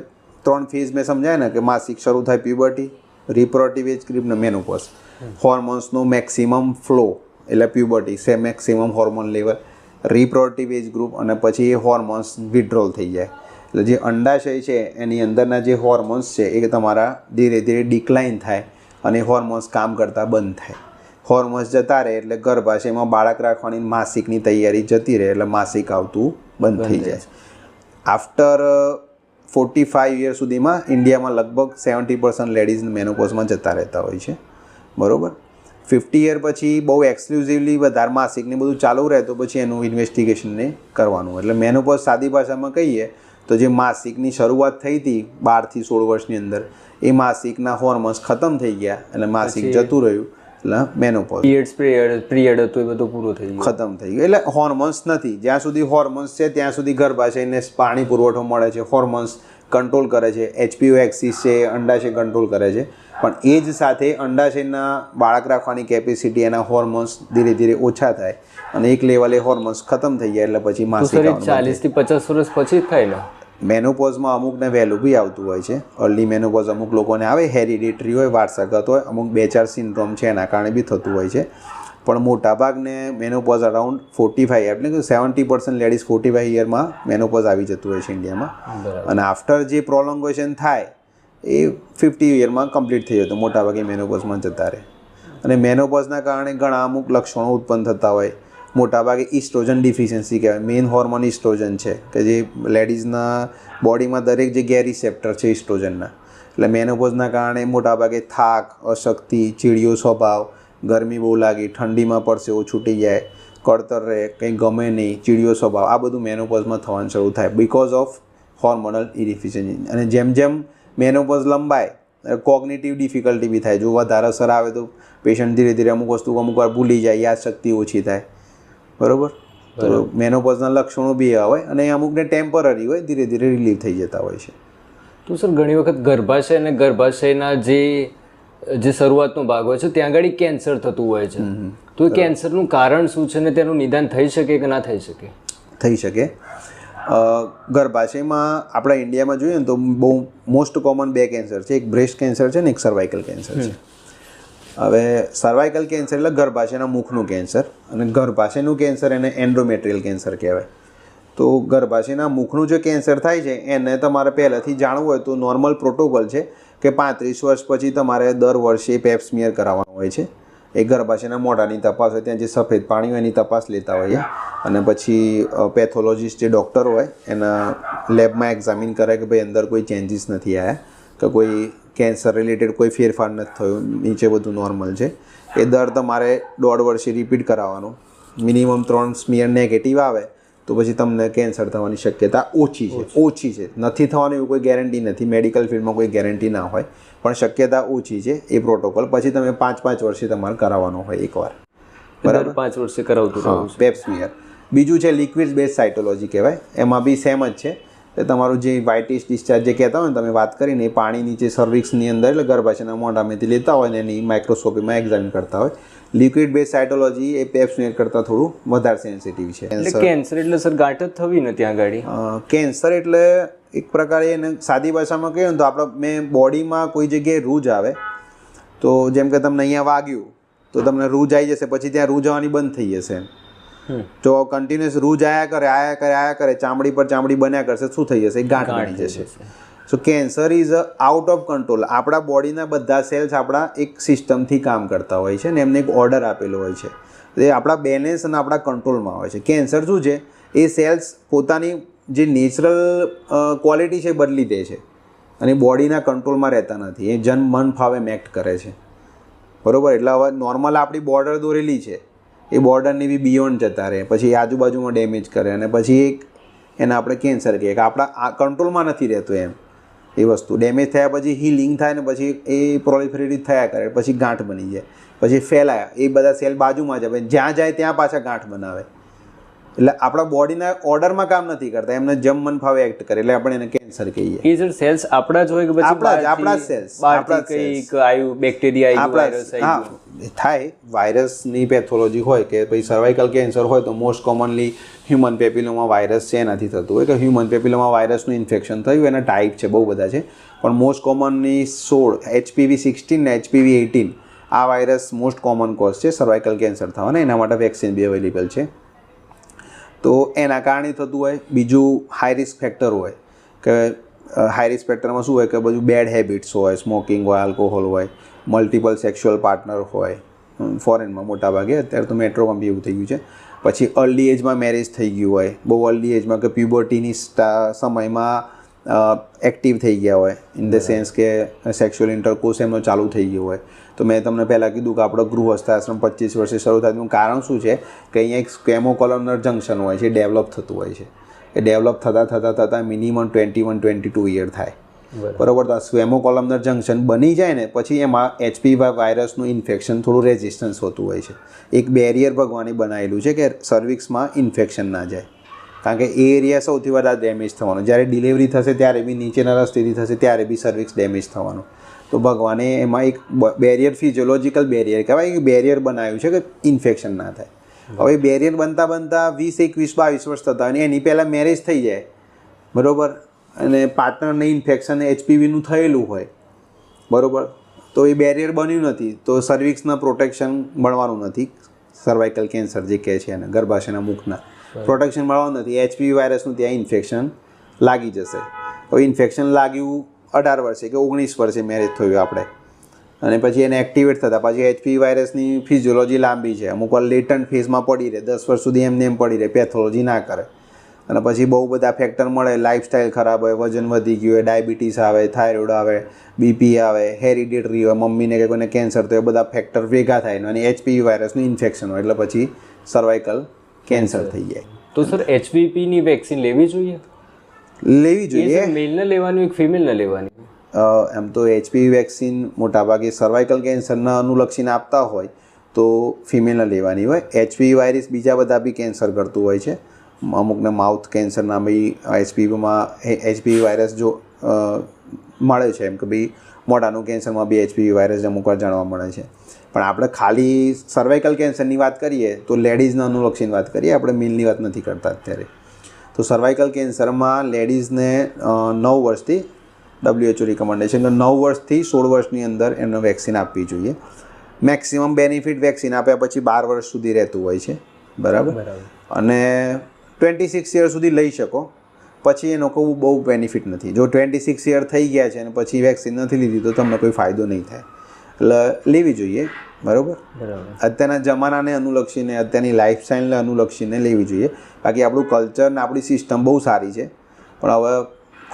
3 ફેઝ મેં સમજાય ને કે માસિક શરૂ થાય પ્યુબર્ટી, રિપ્રોડક્ટિવ એજ ગ્રુપ ને મેનોપોઝ. હોર્મોન્સનો મેક્સિમમ ફ્લો એટલે પ્યુબર્ટી છે, maximum hormone level, reproductive age group, અને પછી એ હોર્મોન્સ વિડ્રોલ થઈ જાય. એટલે જે અંડાશય છે એની અંદરના જે હોર્મોન્સ છે એ તમારા ધીરે ધીરે ડિક્લાઇન થાય અને હોર્મોન્સ કામ કરતાં બંધ થાય. હોર્મોન્સ જતા રહે એટલે ગર્ભાશયમાં બાળક રાખવાની માસિકની તૈયારી જતી રહે, એટલે માસિક આવતું બંધ થઈ જાય. આફ્ટર 45 યર સુધીમાં ઇન્ડિયામાં લગભગ 70% લેડીઝ મેનોપોઝમાં જતા રહેતા હોય છે, બરાબર. 50 યર પછી બહુ એક્સક્લુઝિવલી વધારે માસિકને બધું ચાલુ રહે તો પછી એનું ઇન્વેસ્ટિગેશનને કરવાનું. એટલે મેનોપોઝ સાદી ભાષામાં કહીએ તો જે માસિકની શરૂઆત થઈ હતી 12 થી 16 વર્ષની અંદર, એ માસિકના હોર્મોન્સ ખતમ થઈ ગયા એટલે માસિક જતું રહ્યું, એટલે મેનોપોઝ. પીરિયડ હતું એ બધું પૂરું થઈ ગયું, ખતમ થઈ ગયું. એટલે હોર્મોન્સ નથી. જ્યાં સુધી હોર્મોન્સ છે ત્યાં સુધી ગર્ભાશયને પાણી પુરવઠો મળે છે, હોર્મોન્સ કંટ્રોલ કરે છે, HPO એક્સિસ છે અંડાશય કંટ્રોલ કરે છે. પણ એ જ સાથે અંડાશયના બાળક રાખવાની કેપેસિટી, એના હોર્મોન્સ ધીરે ધીરે ઓછા થાય અને એક લેવલે હોર્મોન્સ ખતમ થઈ જાય એટલે પછી માસિક 40 થી 50 વર્ષ પછી જ થાય ને? મેનોપોઝમાં અમુકને વહેલું બી આવતું હોય છે. અર્લી મેનોપોઝ અમુક લોકોને આવે, હેરિડિટરી હોય, વારસાગત હોય, અમુક 2-4 સિન્ડ્રોમ છે એના કારણે બી થતું હોય છે. પણ મોટાભાગને મેનોપોઝ અરાઉન્ડ 45 એટલે કે 70% લેડીઝ 45 યરમાં મેનોપોઝ આવી જતું હોય છે ઇન્ડિયામાં. અને આફ્ટર જે પ્રોલોંગેશન થાય એ 50 યરમાં કમ્પ્લીટ થઈ જતું, મોટાભાગે મેનોપોઝમાં જતા રહે. અને મેનોપોઝના કારણે ઘણા અમુક લક્ષણો ઉત્પન્ન થતા હોય. મોટાભાગે ઇસ્ટ્રોજન ડિફિશિયન્સી કહેવાય. મેઇન હોર્મોન ઇસ્ટ્રોજન છે કે જે લેડીઝના બોડીમાં દરેક જગ્યાએ રિસેપ્ટર છે ઇસ્ટ્રોજનના. એટલે મેનોપોઝના કારણે મોટાભાગે થાક, અશક્તિ, ચીડિયો સ્વભાવ, ગરમી બહુ લાગી, ઠંડીમાં પરસેવો છૂટી જાય, કળતર રહે, કંઈ ગમે નહીં, ચીડિયો સ્વભાવ, આ બધું મેનોપોઝમાં થવાનું શરૂ થાય બિકોઝ ઓફ હોર્મોનલ ઇડિફિશિયન્સી. અને જેમ જેમ મેનોપોઝ લંબાય કોગ્નિટિવ ડિફિકલ્ટી બી થાય. જો વધારે અસર આવે તો પેશન્ટ ધીરે ધીરે અમુક વસ્તુ અમુક વાર ભૂલી જાય, યાદશક્તિ ઓછી થાય, બરાબર. તો મેનોપોઝના લક્ષણો બી હોય અને અમુકને ટેમ્પરરી હોય, ધીરે ધીરે રિલીવ થઈ જતા હોય છે. તો સર ઘણી વખત ગર્ભાશય અને ગર્ભાશયના જે શરૂઆતનો ભાગ હોય છે ત્યાં આગળ કેન્સર થતું હોય છે. તો એ કેન્સરનું કારણ શું છે ને તેનું નિદાન થઈ શકે કે ના થઈ શકે? થઈ શકે. ગર્ભાશયમાં આપણા ઇન્ડિયામાં જોઈએ ને તો બહુ મોસ્ટ કોમન 2 કેન્સર છે. એક બ્રેસ્ટ કેન્સર છે ને એક સર્વાઇકલ કેન્સર છે. હવે સર્વાઇકલ કેન્સર એટલે ગર્ભાશયના મુખનું કેન્સર, અને ગર્ભાશયનું કેન્સર એને એન્ડોમેટ્રિયલ કેન્સર કહેવાય. તો ગર્ભાશયના મુખનું જે કેન્સર થાય છે એને તમારે પહેલાંથી જાણવું હોય તો નોર્મલ પ્રોટોકોલ છે કે 35 વર્ષ પછી તમારે દર વર્ષે પેપ સ્મિયર કરાવવાનું હોય છે. એ ગર્ભાશયના મોઢાની તપાસ હોય, ત્યાં જે સફેદ પાણી હોય એની તપાસ લેતા હોઈએ, અને પછી પેથોલોજીસ્ટ જે ડૉક્ટર હોય એના લેબમાં એક્ઝામિન કરે કે ભાઈ અંદર કોઈ ચેન્જીસ નથી આવ્યા કે કોઈ કેન્સર રિલેટેડ કોઈ ફેરફાર નથી થયો, નીચે બધું નોર્મલ છે, એ દર તમારે 1.5 વર્ષે રિપીટ કરાવવાનું. મિનિમમ 3 સ્મિયર નેગેટિવ આવે તો પછી તમને કેન્સર થવાની શક્યતા ઓછી છે. નથી થવાની એવું કોઈ ગેરંટી નથી, મેડિકલ ફિલ્ડમાં કોઈ ગેરંટી ના હોય, પણ શક્યતા ઓછી છે. એ પ્રોટોકોલ પછી તમે 5-5 વર્ષે તમારે કરાવવાનો હોય એકવાર, બરાબર? 5 વર્ષે કરાવતું રહેવું છે. પેપ સ્મિયર. બીજું છે લિક્વિડ બેઝ સાયટોલોજી કહેવાય, એમાં બી સેમ જ છે. એટલે તમારું જે વ્હાઇટિશ ડિસ્ચાર્જ જે કહેતા હોય ને તમે વાત કરીને, એ પાણી નીચે સર્વિક્સની અંદર એટલે ગર્ભાશયના મોઢામાંથી લેતા હોય ને એની માઇક્રોસ્કોપીમાં એક્ઝામિન કરતા હોય. લિક્વિડ બેઝ સાયટોલોજી એ પેપ સ્મિયર કરતાં થોડું વધારે સેન્સિટિવ છે. એટલે કેન્સર એટલે સર ગાંઠ જ થવી ને ત્યાં ગાડી? કેન્સર એટલે એક પ્રકારે એને સાદી ભાષામાં કહીએ ને તો મેં બોડીમાં કોઈ જગ્યાએ રૂજ આવે તો જેમ કે તમને અહીંયા વાગ્યું તો તમને રૂજ આવી જશે, પછી ત્યાં રૂજ આવવાની બંધ થઈ જશે. જો કન્ટિન્યુઅસ રૂજ આયા કરે ચામડી પર ચામડી બન્યા કરશે, શું થઈ જશે? ગાંઠ બની જશે. So cancer is out of control. આપણા બોડીના બધા સેલ્સ આપણા એક સિસ્ટમથી કામ કરતા હોય છે ને એમને એક ઓર્ડર આપેલો હોય છે, એ આપણા બેલેન્સ અને આપણા કંટ્રોલમાં હોય છે. કેન્સર શું છે? એ સેલ્સ પોતાની જે નેચરલ ક્વોલિટી છે બદલી દે છે અને બોડીના કંટ્રોલમાં રહેતા નથી. એ મન ફાવે એક્ટ કરે છે, બરાબર? એટલે હવે નોર્મલ આપણી બોર્ડર દોરેલી છે, એ બોર્ડરની બી બિયોન્ડ જતા રહે, પછી આજુબાજુમાં ડેમેજ કરે અને પછી એને આપણે કેન્સર કહીએ કે આપણા કંટ્રોલમાં નથી રહેતું એમ. એ વસ્તુ ડેમેજ થયા પછી હીલિંગ થાય ને પછી એ પ્રોલિફરેટિવ થયા કરે, પછી ગાંઠ બની જાય, પછી ફેલાયા, એ બધા સેલ બાજુમાં જ આવે, જ્યાં જાય ત્યાં પાછા ગાંઠ બનાવે. એટલે આપણા બોડીના ઓર્ડરમાં કામ નથી કરતા, એમને જેમ મન ફાવે એક્ટ કરે, એટલે આપણે એને કેન્સર કહીએ. એ સર સેલ્સ આપણા જ હોય કે પછી આપણા સેલ્સ કંઈક આવ્યું, બેક્ટેરિયા આવ્યું, વાયરસ આવ્યું? થાય. વાયરસની પેથોલોજી હોય કે પછી સર્વાઇકલ કેન્સર હોય તો most commonly human papilloma virus છે એનાથી થતું હોય કે હ્યુમન પેપિલોમા વાયરસનું ઇન્ફેક્શન થયું. એના ટાઈપ છે, બહુ બધા છે, પણ મોસ્ટ કોમનલી 16 HPV-16 ને HPV-18 આ વાયરસ મોસ્ટ કોમન કોઝ છે સર્વાઇકલ કેન્સર થવાના. એના માટે વેક્સિન બી અવેલેબલ છે, તો એના કારણે થતું હોય. બીજું હાઈ રિસ્ક ફેક્ટર હોય કે હાઈ રિસ્ક ફેક્ટરમાં શું હોય કે બધું બેડ હેબિટ્સ હોય, સ્મોકિંગ હોય, આલ્કોહોલ હોય, મલ્ટિપલ સેક્સ્યુઅલ પાર્ટનર હોય. ફોરેનમાં મોટા ભાગે, અત્યારે તો મેટ્રોમાં બી એવું થઈ ગયું છે. પછી અર્લી એજમાં મેરેજ થઈ ગયું હોય, બહુ અર્લી એજમાં કે પ્યુબર્ટીની સમયમાં એક્ટિવ થઈ ગયા હોય, ઇન ધ સેન્સ કે સેક્સ્યુઅલ ઇન્ટરકોર્સ એમનો ચાલુ થઈ ગયો હોય. તો મેં તમને પહેલાં કીધું કે આપણો ગૃહસ્થાશ્રમ 25 વર્ષે શરૂ થાય. એનું કારણ શું છે કે અહીંયા એક સ્કેમોકોલમનર જંકશન હોય છે, ડેવલપ થતું હોય છે. એ ડેવલપ થતાં મિનિમમ 21-22 યર થાય, બરાબર? તો આ સ્કેમોકોલમનર જંકશન બની જાય ને પછી એમાં HPV વાયરસનું ઇન્ફેક્શન થોડું રેઝિસ્ટન્સ હોતું હોય છે. એક બેરિયર ભગવાને બનાવેલું છે કે સર્વિક્સમાં ઇન્ફેક્શન ના જાય, કારણ કે એ એરિયા સૌથી વધારે ડેમેજ થવાનો. જ્યારે ડિલિવરી થશે ત્યારે બી નીચેના રસ્તેથી થશે ત્યારે બી સર્વિક્સ ડેમેજ થવાનો. તો ભગવાને એમાં એક બેરિયર, ફિઝિયોલોજીકલ બેરિયર કહેવાય, કે બેરિયર બનાવ્યું છે કે ઇન્ફેક્શન ના થાય. હવે બેરિયર બનતા 20, 21, 22 વર્ષ થતા અને એની પહેલાં મેરેજ થઈ જાય, બરાબર, અને પાર્ટનરને ઇન્ફેક્શન HPVનું થયેલું હોય, બરાબર, તો એ બેરિયર બન્યું નથી તો સર્વિક્સના પ્રોટેક્શન મળવાનું નથી. સર્વાઇકલ કેન્સર જે કહે છે એને, ગર્ભાશયના મુખના પ્રોટેક્શન મળવાનું નથી. HPV વાયરસનું ત્યાં ઇન્ફેક્શન લાગી જશે. હવે ઇન્ફેક્શન લાગ્યું 18 વર્ષે કે 19 વર્ષે મેરેજ થયું આપણે, અને પછી એને એક્ટિવેટ થતાં પછી HPV વાયરસની ફિઝિયોલોજી લાંબી છે. અમુક વાર લેટન્ટ ફેઝમાં પડી રહે, 10 વર્ષ સુધી એમને એમ પડી રહે, પેથોલોજી ના કરે, અને પછી બહુ બધા ફેક્ટર મળે. લાઇફસ્ટાઈલ ખરાબ હોય, વજન વધી ગયું હોય, ડાયાબિટીસ આવે, થાઇરોઇડ આવે, BP આવે, હેરિડિટરી હોય, મમ્મીને કે કોઈને કેન્સર તો એ બધા ફેક્ટર ભેગા થાય અને HPV વાયરસનું ઇન્ફેક્શન હોય એટલે પછી સર્વાઇકલ કેન્સર થઈ જાય. તો સર HPVની વેક્સિન લેવી જોઈએ? લેવી જોઈએ. મેલને લેવાની, ફિમેલને લેવાની? એમ તો HPV વેક્સિન મોટાભાગે સર્વાઇકલ કેન્સરના અનુલક્ષીને આપતા હોય તો ફિમેલને લેવાની હોય. HPV વાયરસ બીજા બધા બી કેન્સર કરતું હોય છે. અમુકને માઉથ કેન્સરના બી HPV વાયરસ જો મળે છે, એમ કે ભાઈ મોઢાનું કેન્સરમાં બી HPV વાયરસ અમુક વાર જાણવા મળે છે. પણ આપણે ખાલી સર્વાઇકલ કેન્સરની વાત કરીએ તો લેડીઝના અનુલક્ષીની વાત કરીએ, આપણે મેલની વાત નથી કરતા અત્યારે. તો સર્વાઇકલ કેન્સરમાં લેડીઝને 9 વર્ષથી WHO રિકમેન્ડેશન કે 9 વર્ષથી 16 વર્ષની અંદર એમને વેક્સિન આપવી જોઈએ. મેક્સિમમ બેનિફિટ વેક્સિન આપ્યા પછી 12 વર્ષ સુધી રહેતું હોય છે, બરાબર, અને 26 યર સુધી લઈ શકો, પછી એનો કોઈ બહુ બેનિફિટ નથી. જો 26 યર થઈ ગયા છે અને પછી વેક્સિન નથી લીધી તો તમને કોઈ ફાયદો નહીં થાય, એટલે લેવી જોઈએ, બરાબર. અત્યારના જમાનાને અનુલક્ષીને, અત્યારની લાઈફસ્ટાઈલને અનુલક્ષીને લેવી જોઈએ. બાકી આપણું કલ્ચર ને આપણી સિસ્ટમ બહુ સારી છે, પણ હવે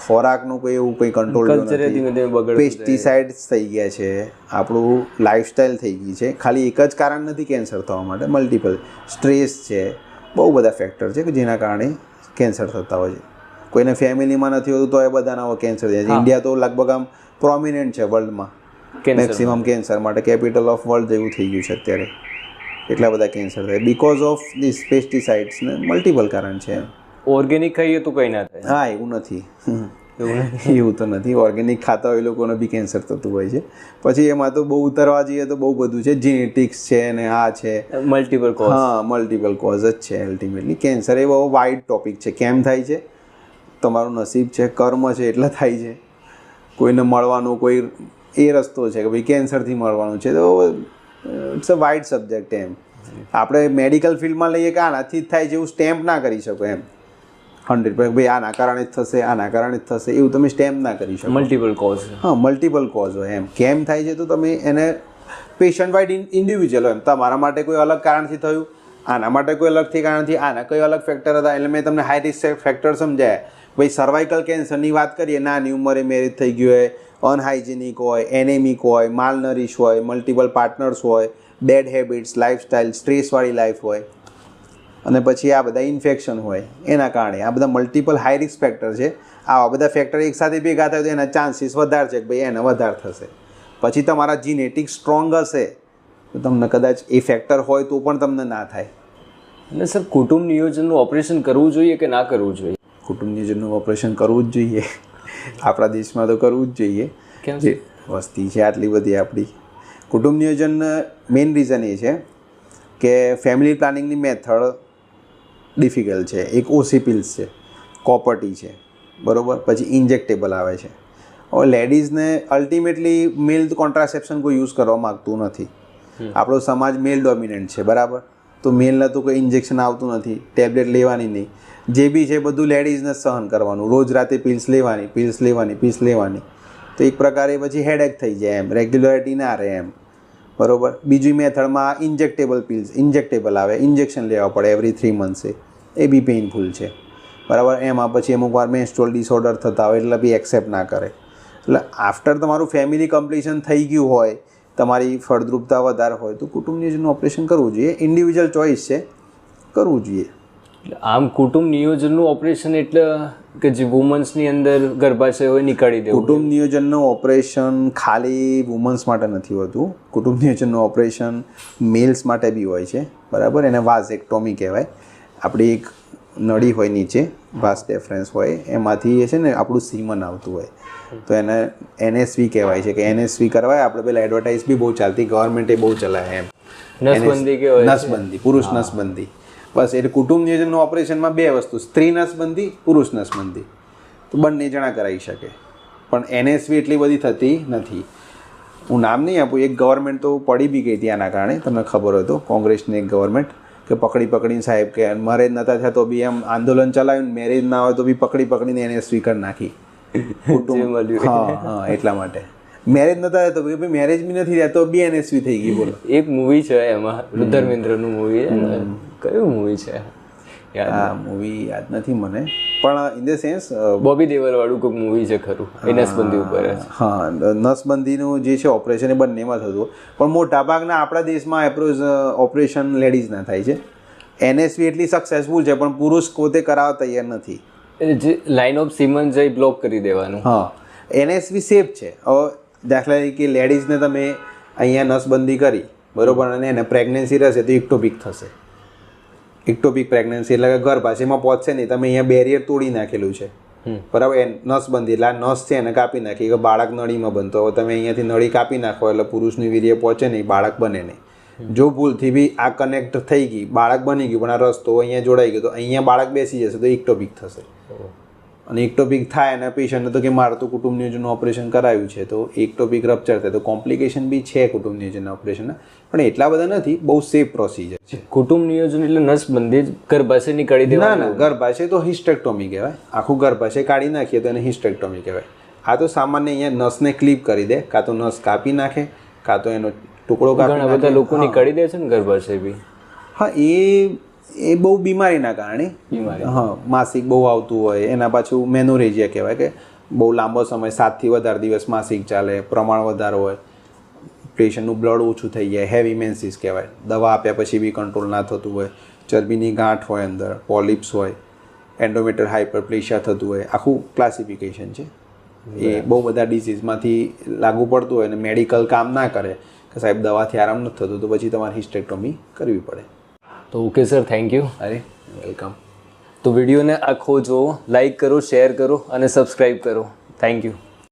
ખોરાકનું કોઈ એવું કંઈ કંટ્રોલ કલ્ચર ધીમે ધીમે બગડતું પેસ્ટિસાઇડ્સ થઈ ગયા છે, આપણું લાઈફસ્ટાઈલ થઈ ગઈ છે. ખાલી એક જ કારણ નથી કેન્સર થવા માટે, મલ્ટિપલ સ્ટ્રેસ છે, બહુ બધા ફેક્ટર છે કે જેના કારણે કેન્સર થતા હોય છે. કોઈને ફેમિલીમાં નથી હોતું તો એ બધાના હવે કેન્સર થાય છે. ઇન્ડિયા તો લગભગ આમ પ્રોમિનન્ટ છે વર્લ્ડમાં મેક્સિમમ કેન્સર માટે, કેપિટલ ઓફ વર્લ્ડ જેવું થઈ ગયું છે અત્યારે. એટલા બધા કેન્સર થાય બીકોઝ ઓફ ધીસ પેસ્ટિસાઇડ્સ ને મલ્ટિપલ કારણ છે. ઓર્ગેનિક ખાઈએ તો કંઈ ના થાય. હા, એવું નથી, એવું તો નથી. ઓર્ગેનિક ખાતા હોય એ લોકોને બી કેન્સર થતું હોય છે. પછી એમાં તો બહુ ઉતરવા જઈએ તો બહુ બધું છે, જીનેટિક્સ છે ને આ છે, મલ્ટિપલ કોઝ. હા, મલ્ટિપલ કોઝ જ છે અલ્ટિમેટલી. કેન્સર એ બહુ વાઇડ ટોપિક છે. કેમ થાય છે, તમારું નસીબ છે, કર્મ છે એટલે થાય છે. કોઈને મળવાનું કોઈ એ રસ્તો છે કે ભાઈ કેન્સરથી મળવાનું છે, તો ઇટ્સ અ વાઇડ સબ્જેક્ટ. એમ આપણે મેડિકલ ફિલ્ડમાં લઈએ કે આનાથી જ થાય છે એવું સ્ટેમ્પ ના કરી શકો એમ 100% ભાઈ આના કારણે જ થશે, આના કારણે જ થશે એવું તમે સ્ટેમ્પ ના કરી શકો. Multiple cause. હા, મલ્ટિપલ કોઝ હોય. એમ કેમ થાય છે તો તમે એને પેશન્ટ વાઇડ ઇન્ડિવિજ્યુઅલ હોય. એમ તમારા માટે કોઈ અલગ કારણથી થયું, આના માટે કોઈ અલગથી કારણથી, આના કોઈ અલગ ફેક્ટર હતા, એટલે મેં તમને હાઈ રિસ્ક ફેક્ટર સમજાય. ભાઈ સર્વાઇકલ કેન્સરની વાત કરીએ, નાની ઉંમરે મેરેજ થઈ ગયું હોય, અનહાઇજેનિક હોય, એનેમિક હોય, માલનરિશ હોય, મલ્ટિપલ પાર્ટનર્સ હોય, બેડ હેબિટ્સ, લાઇફસ્ટાઇલ, સ્ટ્રેસવાળી લાઈફ હોય, અને પછી આ બધા ઇન્ફેક્શન હોય, એના કારણે આ બધા મલ્ટિપલ હાઈ રિસ્ક ફેક્ટર છે. આવા બધા ફેક્ટર એકસાથે ભેગા થાય તો એના ચાન્સીસ વધારે છે કે ભાઈ એને વધારે થશે. પછી તમારા જીનેટિક સ્ટ્રોંગ હશે તો તમને કદાચ એ ફેક્ટર હોય તો પણ તમને ના થાય. અને સર, કુટુંબ નિયોજનનું ઓપરેશન કરવું જોઈએ કે ના કરવું જોઈએ? કુટુંબ નિયોજનનું ઓપરેશન કરવું જ જોઈએ. આપણા દેશમાં તો કરવું જ જોઈએ. કેમ? જે વસ્તી છે આટલી બધી આપણી. કુટુંબ નિયોજન મેઇન રીઝન એ છે કે ફેમિલી પ્લાનિંગની મેથડ ડિફિકલ્ટ છે. એક ઓસી પિલ્સ છે, કોપરટી છે, બરાબર, પછી ઇન્જેક્ટેબલ આવે છે. હવે લેડીઝને અલ્ટિમેટલી મેલ કોન્ટ્રાસેપ્શન કોઈ યુઝ કરવા માગતું નથી. આપણો સમાજ મેલ ડોમિનન્ટ છે, બરાબર, તો મેલને તો કોઈ ઇન્જેક્શન આવતું નથી, ટેબ્લેટ લેવાની નહીં, જે બી છે બધું લેડીઝને સહન કરવાનું, રોજ રાતે પિલ્સ લેવાની, પિલ્સ લેવાની, પિલ્સ લેવાની. તો એક પ્રકારે પછી હેડેક થઈ જાય એમ, રેગ્યુલરિટી ના રહે એમ, બરાબર. બીજી મેથડમાં ઇન્જેક્ટેબલ પિલ્સ, ઇન્જેક્ટેબલ આવે, ઇન્જેક્શન લેવા પડે એવરી 3 મંથ્સે, એ બી પેઇનફુલ છે, બરાબર. એમાં પછી અમુક વાર મેન્સ્ટ્રુઅલ ડિસઓર્ડર થતા હોય એટલે બી એક્સેપ્ટ ના કરે. એટલે આફ્ટર તમારું ફેમિલી કમ્પ્લીશન થઈ ગયું હોય, તમારી ફળદ્રુપતા વધારે હોય તો કુટુંબ નિયોજનનું ઓપરેશન કરવું જોઈએ. ઇન્ડિવિજ્યુઅલ ચોઇસ છે, કરવું જોઈએ. આમ કુટુંબ નિયોજનનું ઓપરેશન એટલે કે જે વુમન્સની અંદર ગર્ભાશય હોય નીકાળી દેવું. કુટુંબ નિયોજનનું ઓપરેશન ખાલી વુમન્સ માટે નથી હોતું. કુટુંબ નિયોજનનું ઓપરેશન મેલ્સ માટે બી હોય છે, બરાબર. એને વાઝેક્ટોમી કહેવાય. આપણી એક નળી હોય નીચે, વાસ ડેફરન્સ હોય, એમાંથી એ છે ને આપણું સીમન આવતું હોય, તો એને NSV કહેવાય છે કે NSV કરવાય. આપણે પેલા એડવર્ટાઇઝ બી બહુ ચાલતી, ગવર્મેન્ટે બહુ ચલાવે એમ, નસબંધી કહેવાય. નસબંધી, પુરુષ નસબંધી. બસ એટલે કુટુંબ નિયોજનનું ઓપરેશનમાં બે વસ્તુ, સ્ત્રી નસબંધી, પુરુષ નસબંધી, તો બંને જણા કરાવી શકે. પણ NSV એટલી બધી થતી નથી. હું નામ નહીં આપું, એક ગવર્મેન્ટ તો પડી બી ગઈ હતી આના કારણે, તમને ખબર હોય તો, કોંગ્રેસની એક ગવર્મેન્ટ, કે પકડીને સાહેબ કે મેરેજ નતા થયા તો બી એમ આંદોલન ચલાવ્યું, મેરેજ ના હોય તો બી પકડીને NSV કરી નાખી. હા, એટલા માટે મેરેજ નતા થયા તો ભાઈ મેરેજ બી નથી થયા તો બી NSV થઈ ગઈ. બોલો. એક મૂવી છે એમાં, ધર્મેન્દ્રનું મૂવી છે, કયું મૂવી છે? હા, મૂવી યાદ નથી મને, પણ in the sense Bobby Deval વાળું કોઈક મૂવી છે ખરું, એ નસબંધી ઉપર. હા, નસબંધીનું જે છે ઓપરેશન એ બંનેમાં થતું, પણ મોટાભાગના આપણા દેશમાં ઓપરેશન લેડીઝના થાય છે. NSV એટલી સક્સેસફુલ છે પણ પુરુષ પોતે કરાવવા તૈયાર નથી. જે લાઇન ઓફ સિમન જઈ બ્લોક કરી દેવાનું. હા, NSV સેફ છે. હવે દાખલા તરીકે લેડીઝને તમે અહીંયા નસબંધી કરી, બરોબર, અને એને પ્રેગ્નન્સી રહેશે તો ઇક્ટોપિક થશે. ઇક્ટોપિક પ્રેગ્નન્સી એટલે કે ગર્ભાશયમાં પહોંચશે નહીં, તમે અહીંયા બેરિયર તોડી નાખેલું છે, બરાબર. એ નસબંધી એટલે આ નસ છે એને કાપી નાખી કે બાળક નળીમાં બનતો. હવે તમે અહીંયાથી નળી કાપી નાખો એટલે પુરુષનું વીર્ય પહોંચે નહીં, બાળક બને નહીં. જો ભૂલથી બી આ કનેક્ટ થઈ ગઈ, બાળક બની ગયું, પણ આ રસ્તો અહીંયા જોડાઈ ગયો, તો અહીંયા બાળક બેસી જશે તો ઇક્ટોપિક થશે. અને ઇક્ટોપિક થાય અને પેશન્ટને તો કે મારે તો કુટુંબ નિયોજનનું ઓપરેશન કરાવ્યું છે, તો ઇક્ટોપિક રપ્ચર થાય તો કોમ્પ્લિકેશન બી છે કુટુંબ નિયોજનના ઓપરેશનના, પણ એટલા બધા નથી, બહુ સેફ પ્રોસિજર છે. કુટુંબ નિયોજન એટલે નસબંધી ગર્ભાશય નીકાળી દેવાનું? ના, ગર્ભાશય તો હિસ્ટેક્ટોમી કહેવાય. આખું ગર્ભાશય કાઢી નાખીએ તો એને હિસ્ટેક્ટોમી કહેવાય. આ તો સામાન્ય અહીંયા નસને ક્લિપ કરી દે, કાં તો નસ કાપી નાખે, કાં તો એનો ટુકડો કાપી નાખે. ઘણા બધા લોકો નીકાળી દે છે ને ગર્ભાશય બી. હા, એ એ બહુ બીમારીના કારણે બીમારી. હા માસિક બહુ આવતું હોય એના પાછું મેનોરેજિયા કહેવાય કે બહુ લાંબો સમય 7થી વધારે દિવસ માસિક ચાલે, પ્રમાણ વધારે હોય, પેશન્ટનું બ્લડ ઓછું થઈ જાય, હેવી મેન્સીસ કહેવાય, દવા આપ્યા પછી બી કંટ્રોલ ના થતું હોય, ચરબીની ગાંઠ હોય અંદર, પોલિપ્સ હોય, એન્ડોમેટર હાઇપરપ્લેશિયા થતું હોય, આખું ક્લાસિફિકેશન છે. એ બહુ બધા ડિસીઝમાંથી લાગુ પડતું હોય અને મેડિકલ કામ ના કરે કે સાહેબ દવાથી આરામ નથી થતું તો પછી તમારે હિસ્ટેક્ટોમી કરવી પડે. તો ઓકે સર, થેન્ક યુ. અરે વેલકમ. તો વિડીયોને આખો જુઓ, લાઈક કરો, શેર કરો અને સબસ્ક્રાઈબ કરો. Thank you.